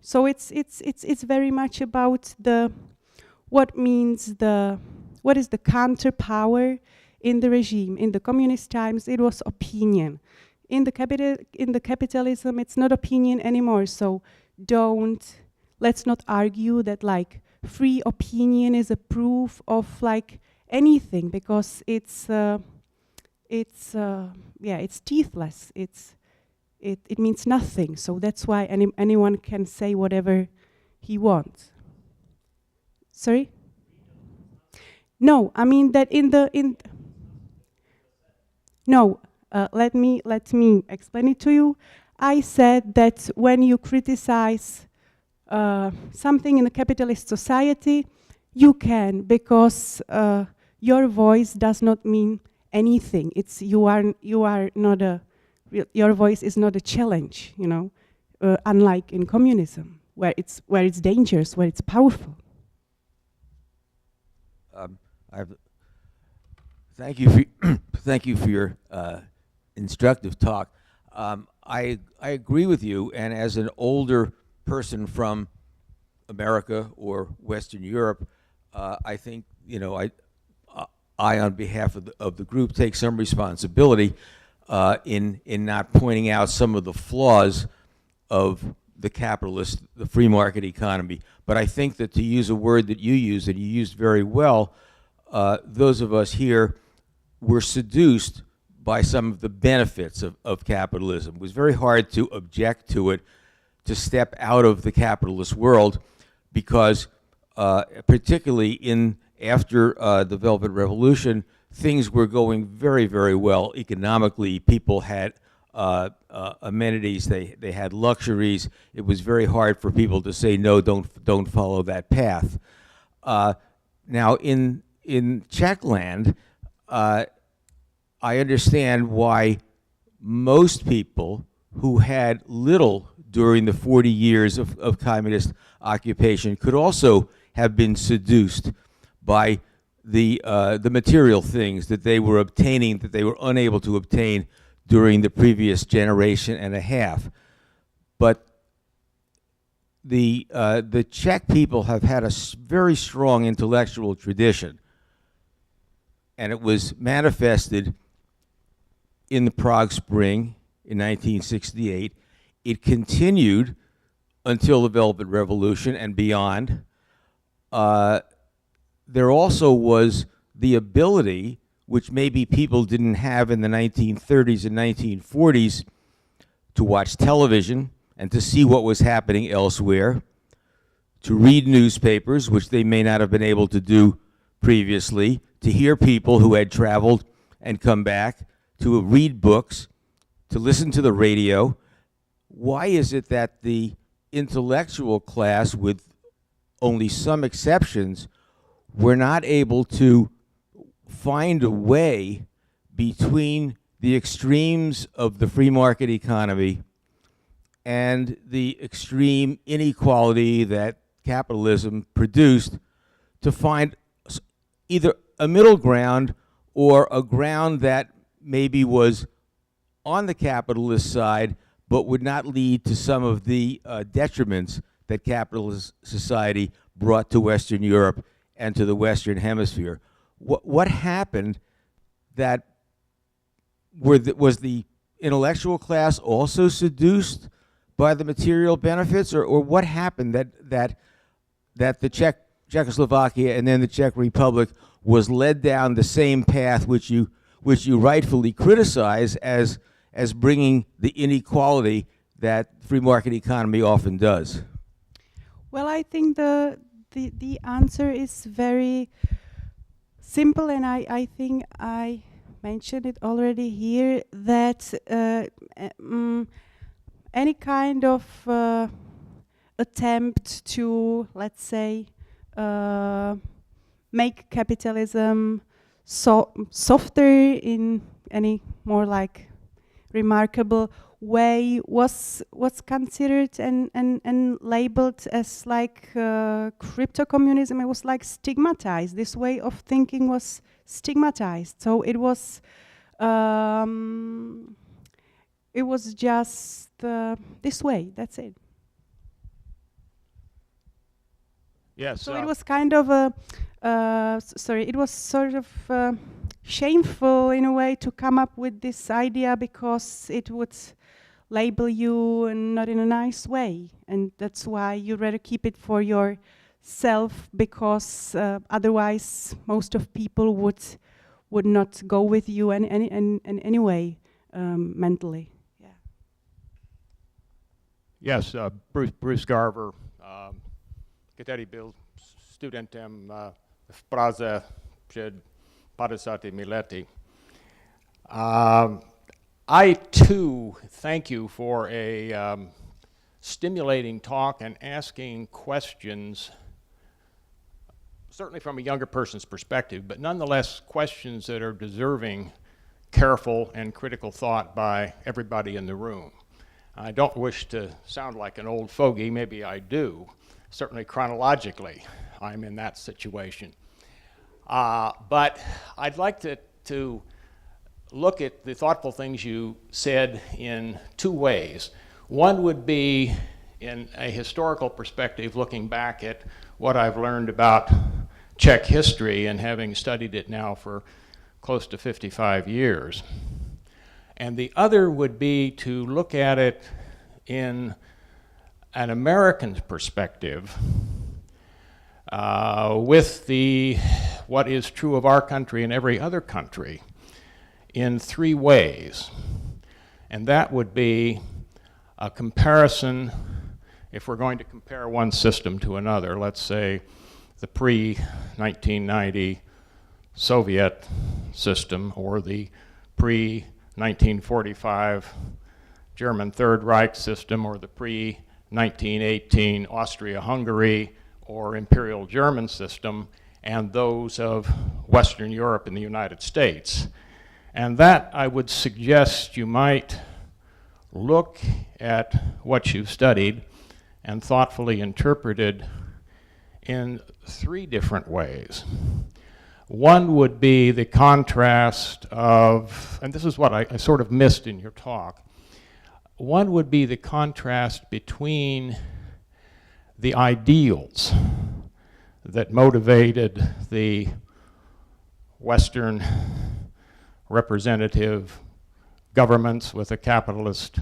it's very much about what is the counter power in the regime. In the communist times, it was opinion. in the capitalism, it's not opinion anymore. So let's not argue that like free opinion is a proof of like anything, because it's teethless. It means nothing. So that's why anyone can say whatever he wants. Sorry? No, I mean that let me explain it to you. I said that when you criticize something in a capitalist society, you can, because your voice does not mean anything. Your voice is not a challenge, you know, unlike in communism, where it's dangerous, where it's powerful. Thank you for your instructive talk. I agree with you, and as an older person from America or Western Europe, I think, you know, I on behalf of the group take some responsibility in not pointing out some of the flaws of the free market economy. But I think that, to use a word that you use, and you used very well, those of us here were seduced by some of the benefits of capitalism. It was very hard to object to it, to step out of the capitalist world, because particularly after the Velvet Revolution, things were going very, very well economically. People had amenities, they had luxuries. It was very hard for people to say, no, don't follow that path. Now, in Czechland, I understand why most people who had little during the 40 years of communist occupation could also have been seduced by the material things that they were obtaining, that they were unable to obtain during the previous generation and a half. But the Czech people have had a very strong intellectual tradition, and it was manifested in the Prague Spring in 1968. It continued until the Velvet Revolution and beyond. There also was the ability, which maybe people didn't have in the 1930s and 1940s, to watch television and to see what was happening elsewhere, to read newspapers, which they may not have been able to do previously, to hear people who had traveled and come back, to read books, to listen to the radio. Why is it that the intellectual class, with only some exceptions, were not able to find a way between the extremes of the free market economy and the extreme inequality that capitalism produced, to find either a middle ground or a ground that maybe was on the capitalist side but would not lead to some of the detriments that capitalist society brought to Western Europe and to the Western Hemisphere? What happened that was the intellectual class also seduced by the material benefits, or what happened that the Czechoslovakia and then the Czech Republic was led down the same path which you rightfully criticize as bringing the inequality that free market economy often does? Well, I think the answer is very simple, and I think I mentioned it already here, that any kind of attempt to, let's say, make capitalism softer in any more like remarkable way was considered and labeled as like crypto communism. It was like stigmatized. This way of thinking was stigmatized. So it was just this way. That's it. Yes. So it was kind of a it was sort of shameful in a way to come up with this idea because it would label you and not in a nice way, and that's why you rather keep it for yourself, because otherwise most of people would not go with you in any way mentally. Yeah. Yes, Bruce Garver, který byl studentem v Praze před 50 lety. I too thank you for a stimulating talk and asking questions, certainly from a younger person's perspective, but nonetheless questions that are deserving careful and critical thought by everybody in the room. I don't wish to sound like an old fogey, maybe I do. Certainly chronologically, I'm in that situation. But I'd like to look at the thoughtful things you said in two ways. One would be in a historical perspective, looking back at what I've learned about Czech history and having studied it now for close to 55 years. And the other would be to look at it in an American perspective with what is true of our country and every other country in three ways. And that would be a comparison, if we're going to compare one system to another, let's say the pre-1990 Soviet system or the pre-1945 German Third Reich system or the pre-1918 Austria-Hungary or Imperial German system, and those of Western Europe and the United States. And that, I would suggest you might look at what you've studied and thoughtfully interpreted in three different ways. One would be the contrast of, and this is what I sort of missed in your talk, one would be the contrast between the ideals that motivated the Western representative governments with a capitalist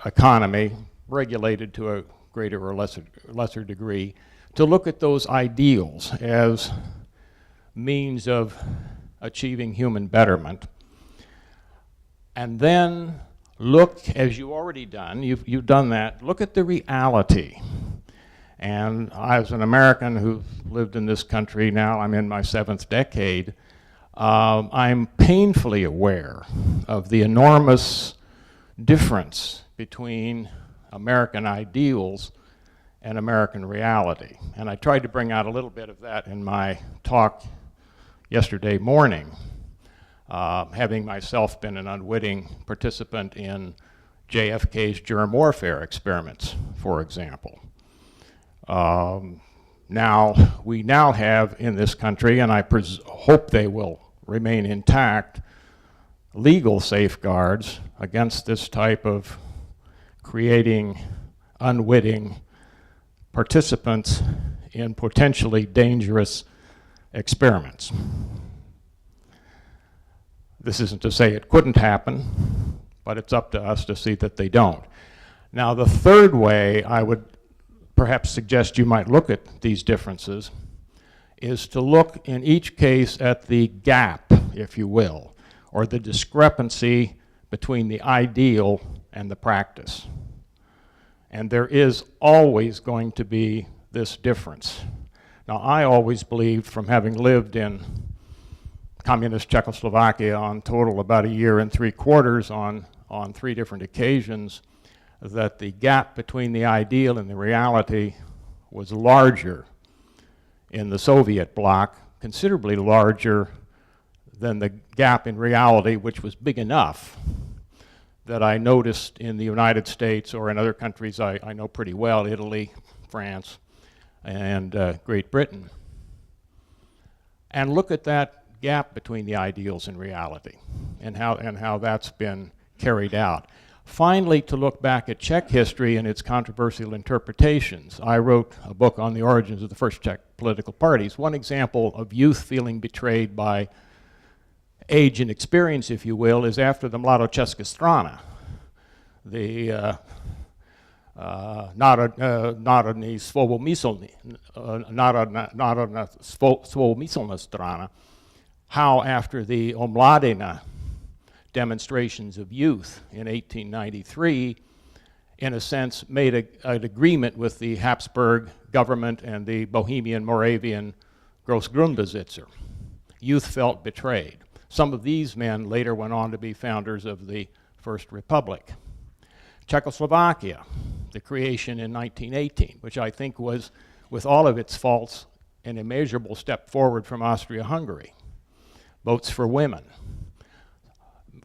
economy, regulated to a greater or lesser degree, to look at those ideals as means of achieving human betterment. And then look, as you've already done, you've done that, look at the reality. And as an American who's lived in this country now, I'm in my 7th decade, I'm painfully aware of the enormous difference between American ideals and American reality. And I tried to bring out a little bit of that in my talk yesterday morning, having myself been an unwitting participant in JFK's germ warfare experiments, for example. We now have in this country, and I hope they will remain intact, legal safeguards against this type of creating unwitting participants in potentially dangerous experiments. This isn't to say it couldn't happen, but it's up to us to see that they don't. Now, the third way I would perhaps suggest you might look at these differences is to look in each case at the gap, if you will, or the discrepancy between the ideal and the practice. And there is always going to be this difference. Now, I always believed, from having lived in communist Czechoslovakia on total about 1 year and 3/4 on 3 different occasions, that the gap between the ideal and the reality was larger in the Soviet bloc, considerably larger than the gap in reality, which was big enough that I noticed in the United States or in other countries I know pretty well, Italy, France, and Great Britain. And look at that gap between the ideals and reality and how that's been carried out. Finally, to look back at Czech history and its controversial interpretations. I wrote a book on the origins of the first Czech political parties. One example of youth feeling betrayed by age and experience, if you will, is after the Mladočeska strana, the Narodní svobomyslná strana, how after the Omladina demonstrations of youth in 1893, in a sense, made an agreement with the Habsburg government and the Bohemian Moravian Großgrundbesitzer. Youth felt betrayed. Some of these men later went on to be founders of the First Republic. Czechoslovakia, the creation in 1918, which I think was, with all of its faults, an immeasurable step forward from Austria-Hungary. Votes for women,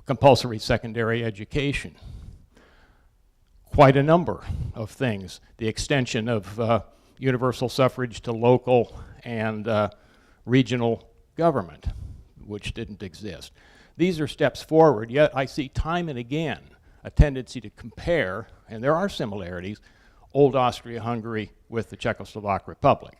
compulsory secondary education, quite a number of things. The extension of universal suffrage to local and regional government, which didn't exist. These are steps forward, yet I see time and again a tendency to compare, and there are similarities, old Austria-Hungary with the Czechoslovak Republic.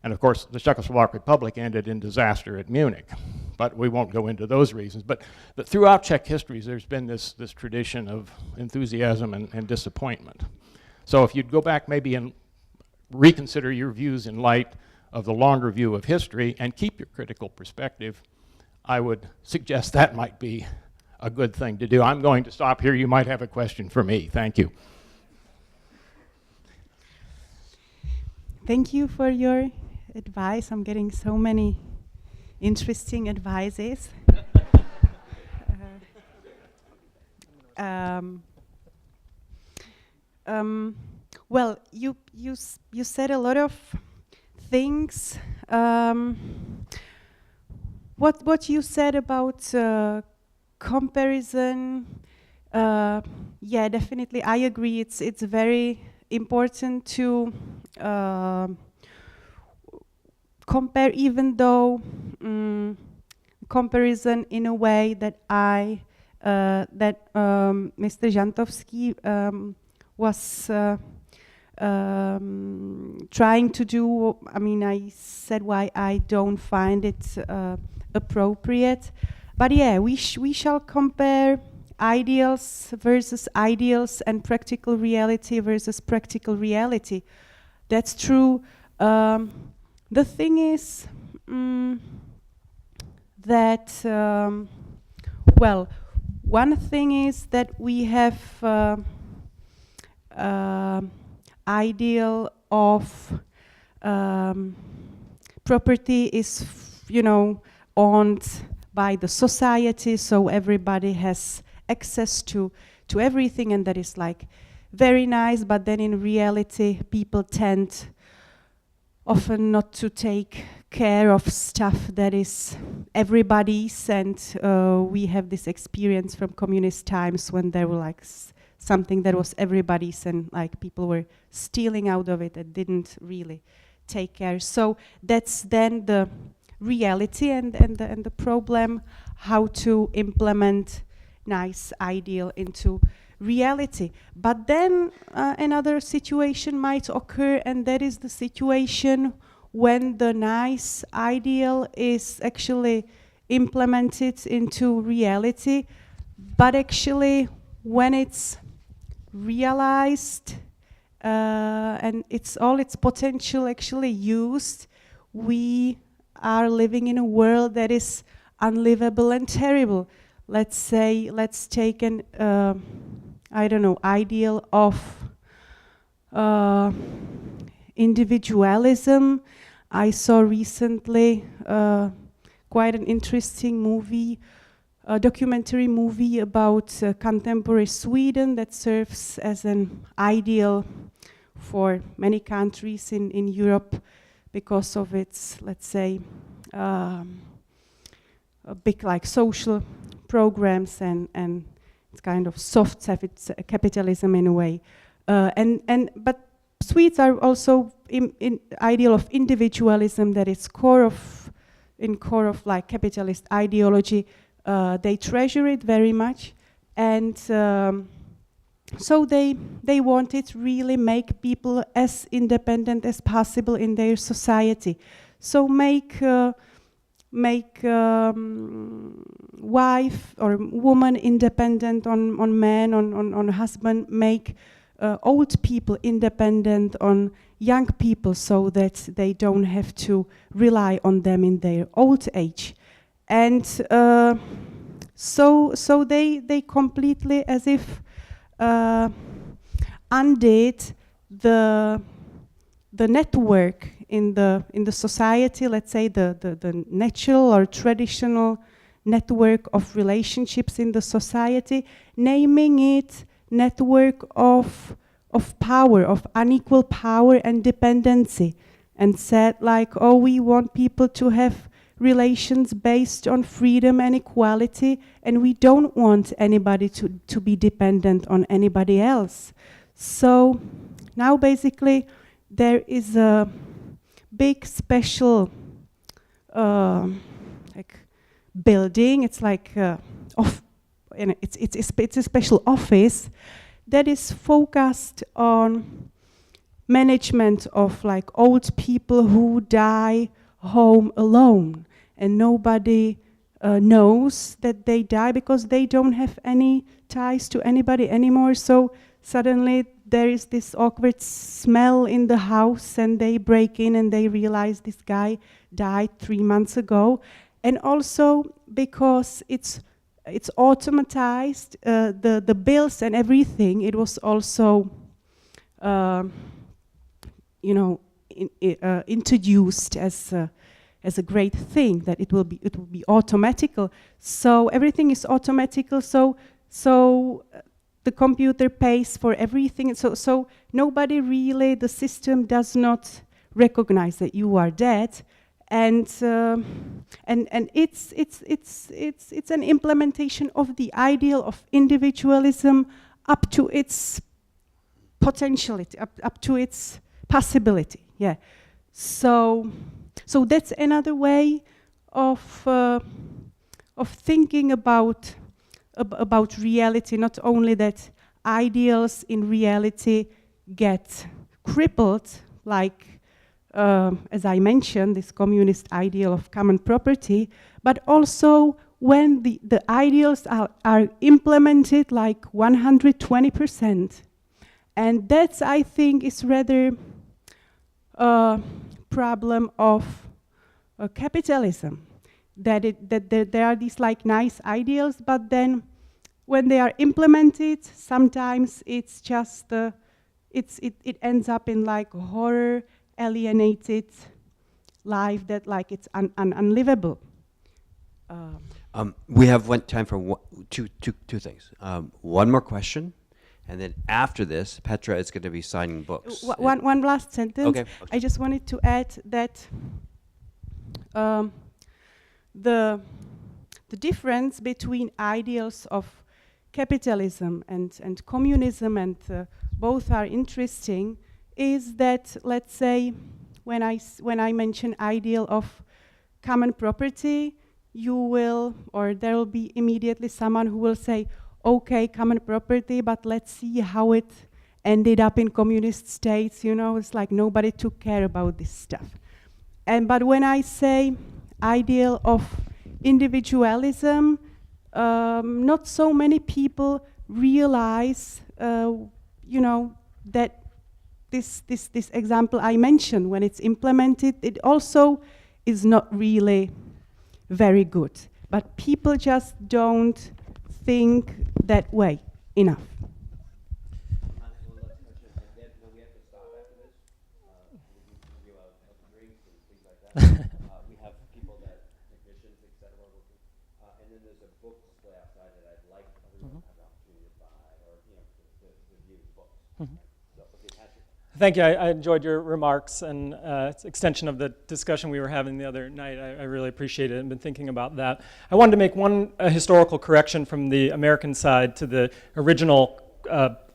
And of course, the Czechoslovak Republic ended in disaster at Munich, but we won't go into those reasons. But throughout Czech history, there's been this tradition of enthusiasm and disappointment. So if you'd go back maybe and reconsider your views in light of the longer view of history and keep your critical perspective, I would suggest that might be a good thing to do. I'm going to stop here. You might have a question for me. Thank you. Thank you for your advice. I'm getting so many interesting advices. Well, you said a lot of things. What you said about comparison, yeah, definitely, I agree. It's very important to compare, even though comparison in a way that Mr. Žantovský was trying to do. I mean, I said why I don't find it appropriate, but yeah, we shall compare ideals versus ideals and practical reality versus practical reality. That's true. The thing is that, well, one thing is that we have ideal of property is, owned by the society, so everybody has access to everything, and that is like very nice, but then in reality people tend often not to take care of stuff that is everybody's, and we have this experience from communist times when there were like something that was everybody's and like people were stealing out of it and didn't really take care. So that's then the reality and the problem, how to implement nice ideal into reality. But then another situation might occur, and that is the situation when the nice ideal is actually implemented into reality, but actually when it's realized and it's all its potential actually used, we are living in a world that is unlivable and terrible. Let's say, let's take an, I don't know, ideal of individualism. I saw recently quite an interesting movie, a documentary movie about contemporary Sweden that serves as an ideal for many countries in Europe because of its, let's say, big like social programs and it's kind of soft capitalism in a way. But Swedes are also in ideal of individualism that is core of like capitalist ideology. They treasure it very much, and so they wanted really make people as independent as possible in their society. So make make wife or woman independent on man, on husband, make old people independent on young people so that they don't have to rely on them in their old age. And so they completely, as if undid the network in the society, let's say the natural or traditional network of relationships in the society, naming it network of power, of unequal power and dependency, and said like, oh, we want people to have relations based on freedom and equality, and we don't want anybody to be dependent on anybody else. So now basically there is a big special like building. It's like it's a special office that is focused on management of like old people who die home alone, and nobody knows that they die because they don't have any ties to anybody anymore. So suddenly there is this awkward smell in the house, and they break in and they realize this guy died 3 months ago. And also because it's automatized, the bills and everything, it was also introduced as a great thing, that it will be automatical. So everything is automatical. So the computer pays for everything. So nobody really, the system does not recognize that you are dead, and it's an implementation of the ideal of individualism up to its potentiality, up to its possibility. Yeah. So that's another way of thinking about reality. Not only that ideals in reality get crippled, like as I mentioned, this communist ideal of common property, but also when the ideals are implemented like 120%. And that's, I think, is rather a problem of capitalism, that there are these like nice ideals, but then when they are implemented, sometimes it's just it ends up in like a horror, alienated life that like it's unlivable. We have time for two things. One more question, and then after this, Petra is going to be signing books. One last sentence. Okay. I just wanted to add that the difference between ideals of capitalism and communism, and both are interesting, is that, let's say, when I mention ideal of common property, you will, or there will be immediately someone who will say, okay, common property, but let's see how it ended up in communist states. You know, it's like nobody took care about this stuff. But when I say ideal of individualism, not so many people realize, that this example I mentioned, when it's implemented, it also is not really very good. But people just don't think that way enough. We have people that, technicians, etc. And then there's a book display outside that I'd like everyone to have the opportunity to buy, or to view books. So, okay, Patrick. Thank you. I enjoyed your remarks, and it's an extension of the discussion we were having the other night. I really appreciate it and been thinking about that. I wanted to make one historical correction from the American side to the original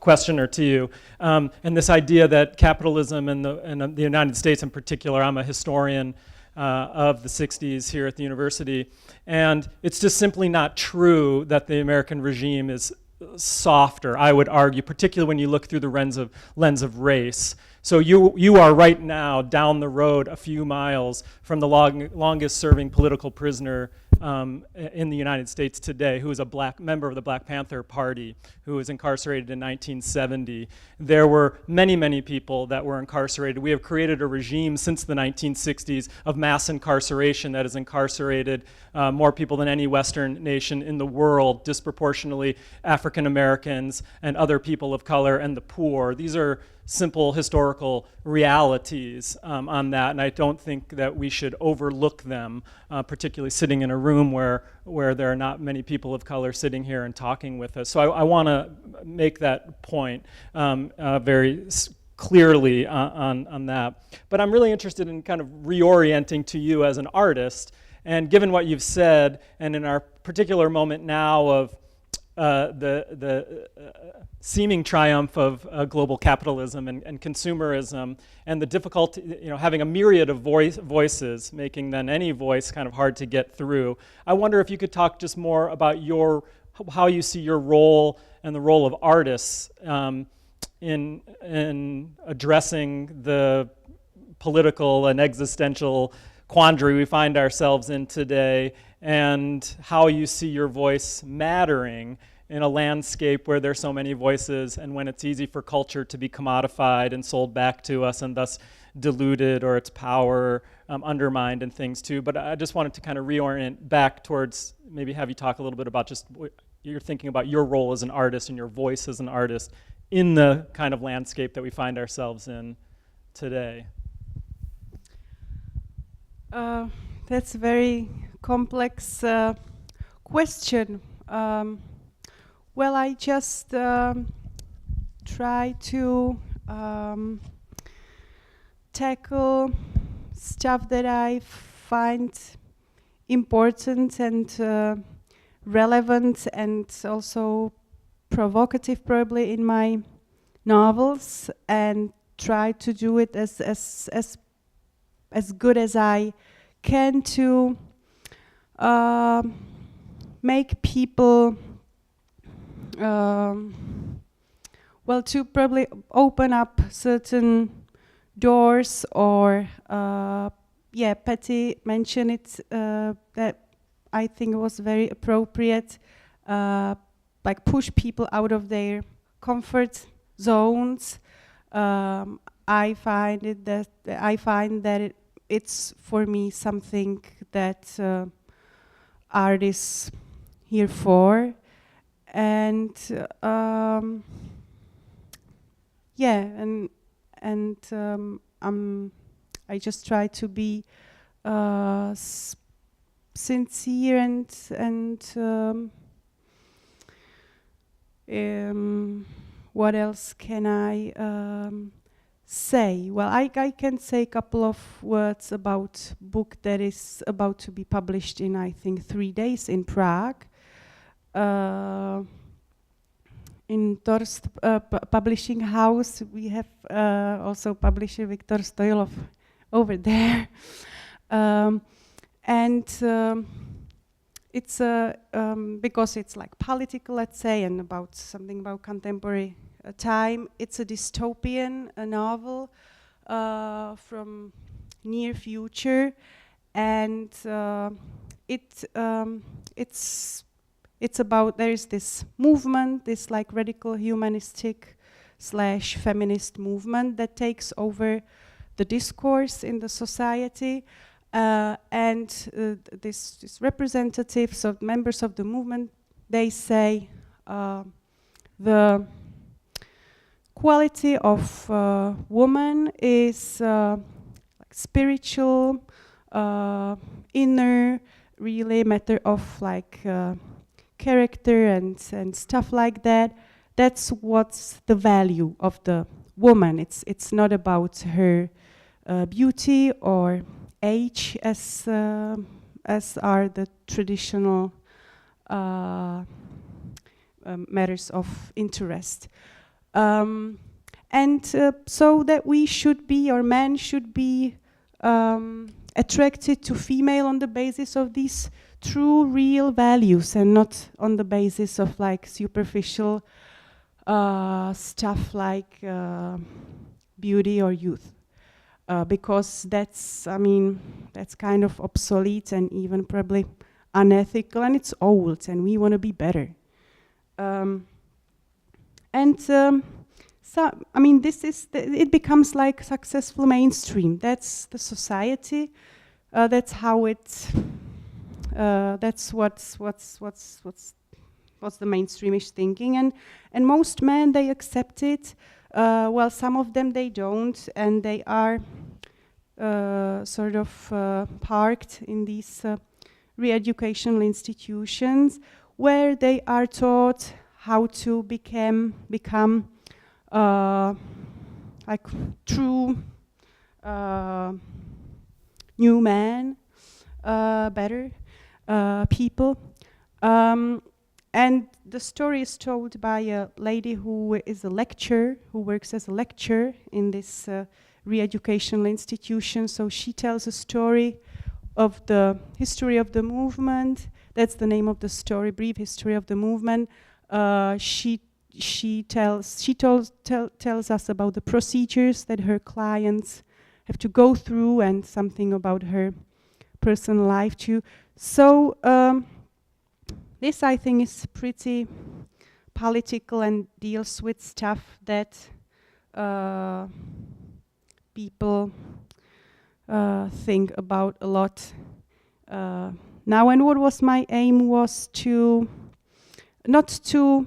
questioner to you, and this idea that capitalism and the United States in particular, I'm a historian of the 60s here at the university, and it's just simply not true that the American regime is softer, I would argue, particularly when you look through the lens of race. So you are right now down the road a few miles from the longest serving political prisoner in the United States today, who is a black member of the Black Panther Party, who was incarcerated in 1970. There were many, many people that were incarcerated. We have created a regime since the 1960s of mass incarceration that has incarcerated more people than any Western nation in the world, disproportionately African Americans and other people of color and the poor. These are simple historical realities on that, and I don't think that we should overlook them, particularly sitting in a room where there are not many people of color sitting here and talking with us. So I want to make that point very clearly on that. But I'm really interested in kind of reorienting to you as an artist, and given what you've said, and in our particular moment now of the seeming triumph of global capitalism and consumerism, and the difficulty, having a myriad of voices, making then any voice kind of hard to get through. I wonder if you could talk just more about how you see your role and the role of artists in addressing the political and existential quandary we find ourselves in today, and how you see your voice mattering in a landscape where there's so many voices, and when it's easy for culture to be commodified and sold back to us and thus diluted or its power undermined and things too. But I just wanted to kind of reorient back towards, maybe have you talk a little bit about just what you're thinking about your role as an artist and your voice as an artist in the kind of landscape that we find ourselves in today. That's a very complex question. Well, I just try to tackle stuff that I find important and relevant, and also provocative probably in my novels, and try to do it as good as I can to make people to probably open up certain doors, or Patty mentioned it, that I think was very appropriate, like push people out of their comfort zones. I find that it's for me something that art is here for. And I just try to be sincere and what else can I say? Well, I can say a couple of words about a book that is about to be published in, I think, 3 days in Prague. In Torst publishing house, we have also publisher Viktor Stoilov over there, and it's because it's like political, let's say, and about something about contemporary time. It's a dystopian novel from near future, and it's about, there is this movement, this like radical humanistic / feminist movement that takes over the discourse in the society, and this representatives of members of the movement, they say the quality of woman is like spiritual, inner, really matter of like character and stuff like that. That's what's the value of the woman. It's not about her beauty or age as are the traditional matters of interest. So that we should be, or men should be, attracted to female on the basis of these true, real values, and not on the basis of like superficial stuff like beauty or youth. Because that's kind of obsolete and even probably unethical, and it's old, and we want to be better. It becomes like successful mainstream. That's the society. That's how it. That's what's the mainstreamish thinking, and most men, they accept it. Well, some of them they don't, and they are sort of parked in these re-educational institutions where they are taught how to become like true new men, better people. And the story is told by a lady who is a lecturer, who works as a lecturer in this re-educational institution. So she tells a story of the history of the movement. That's the name of the story, Brief History of the Movement. She tells us about the procedures that her clients have to go through, and something about her personal life too. So this, I think, is pretty political and deals with stuff that people think about a lot now. And what was my aim was to not to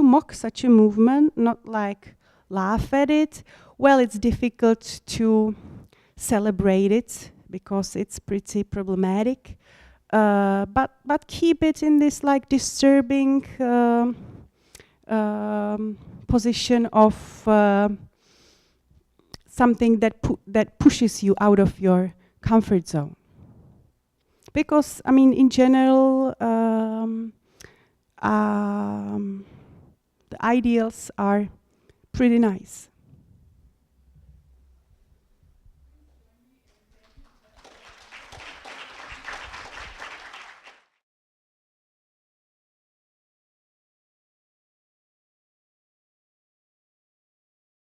mock such a movement, not like laugh at it. Well, it's difficult to celebrate it because it's pretty problematic. But keep it in this like disturbing position of something that pushes you out of your comfort zone. Because I mean, in general, the ideals are pretty nice.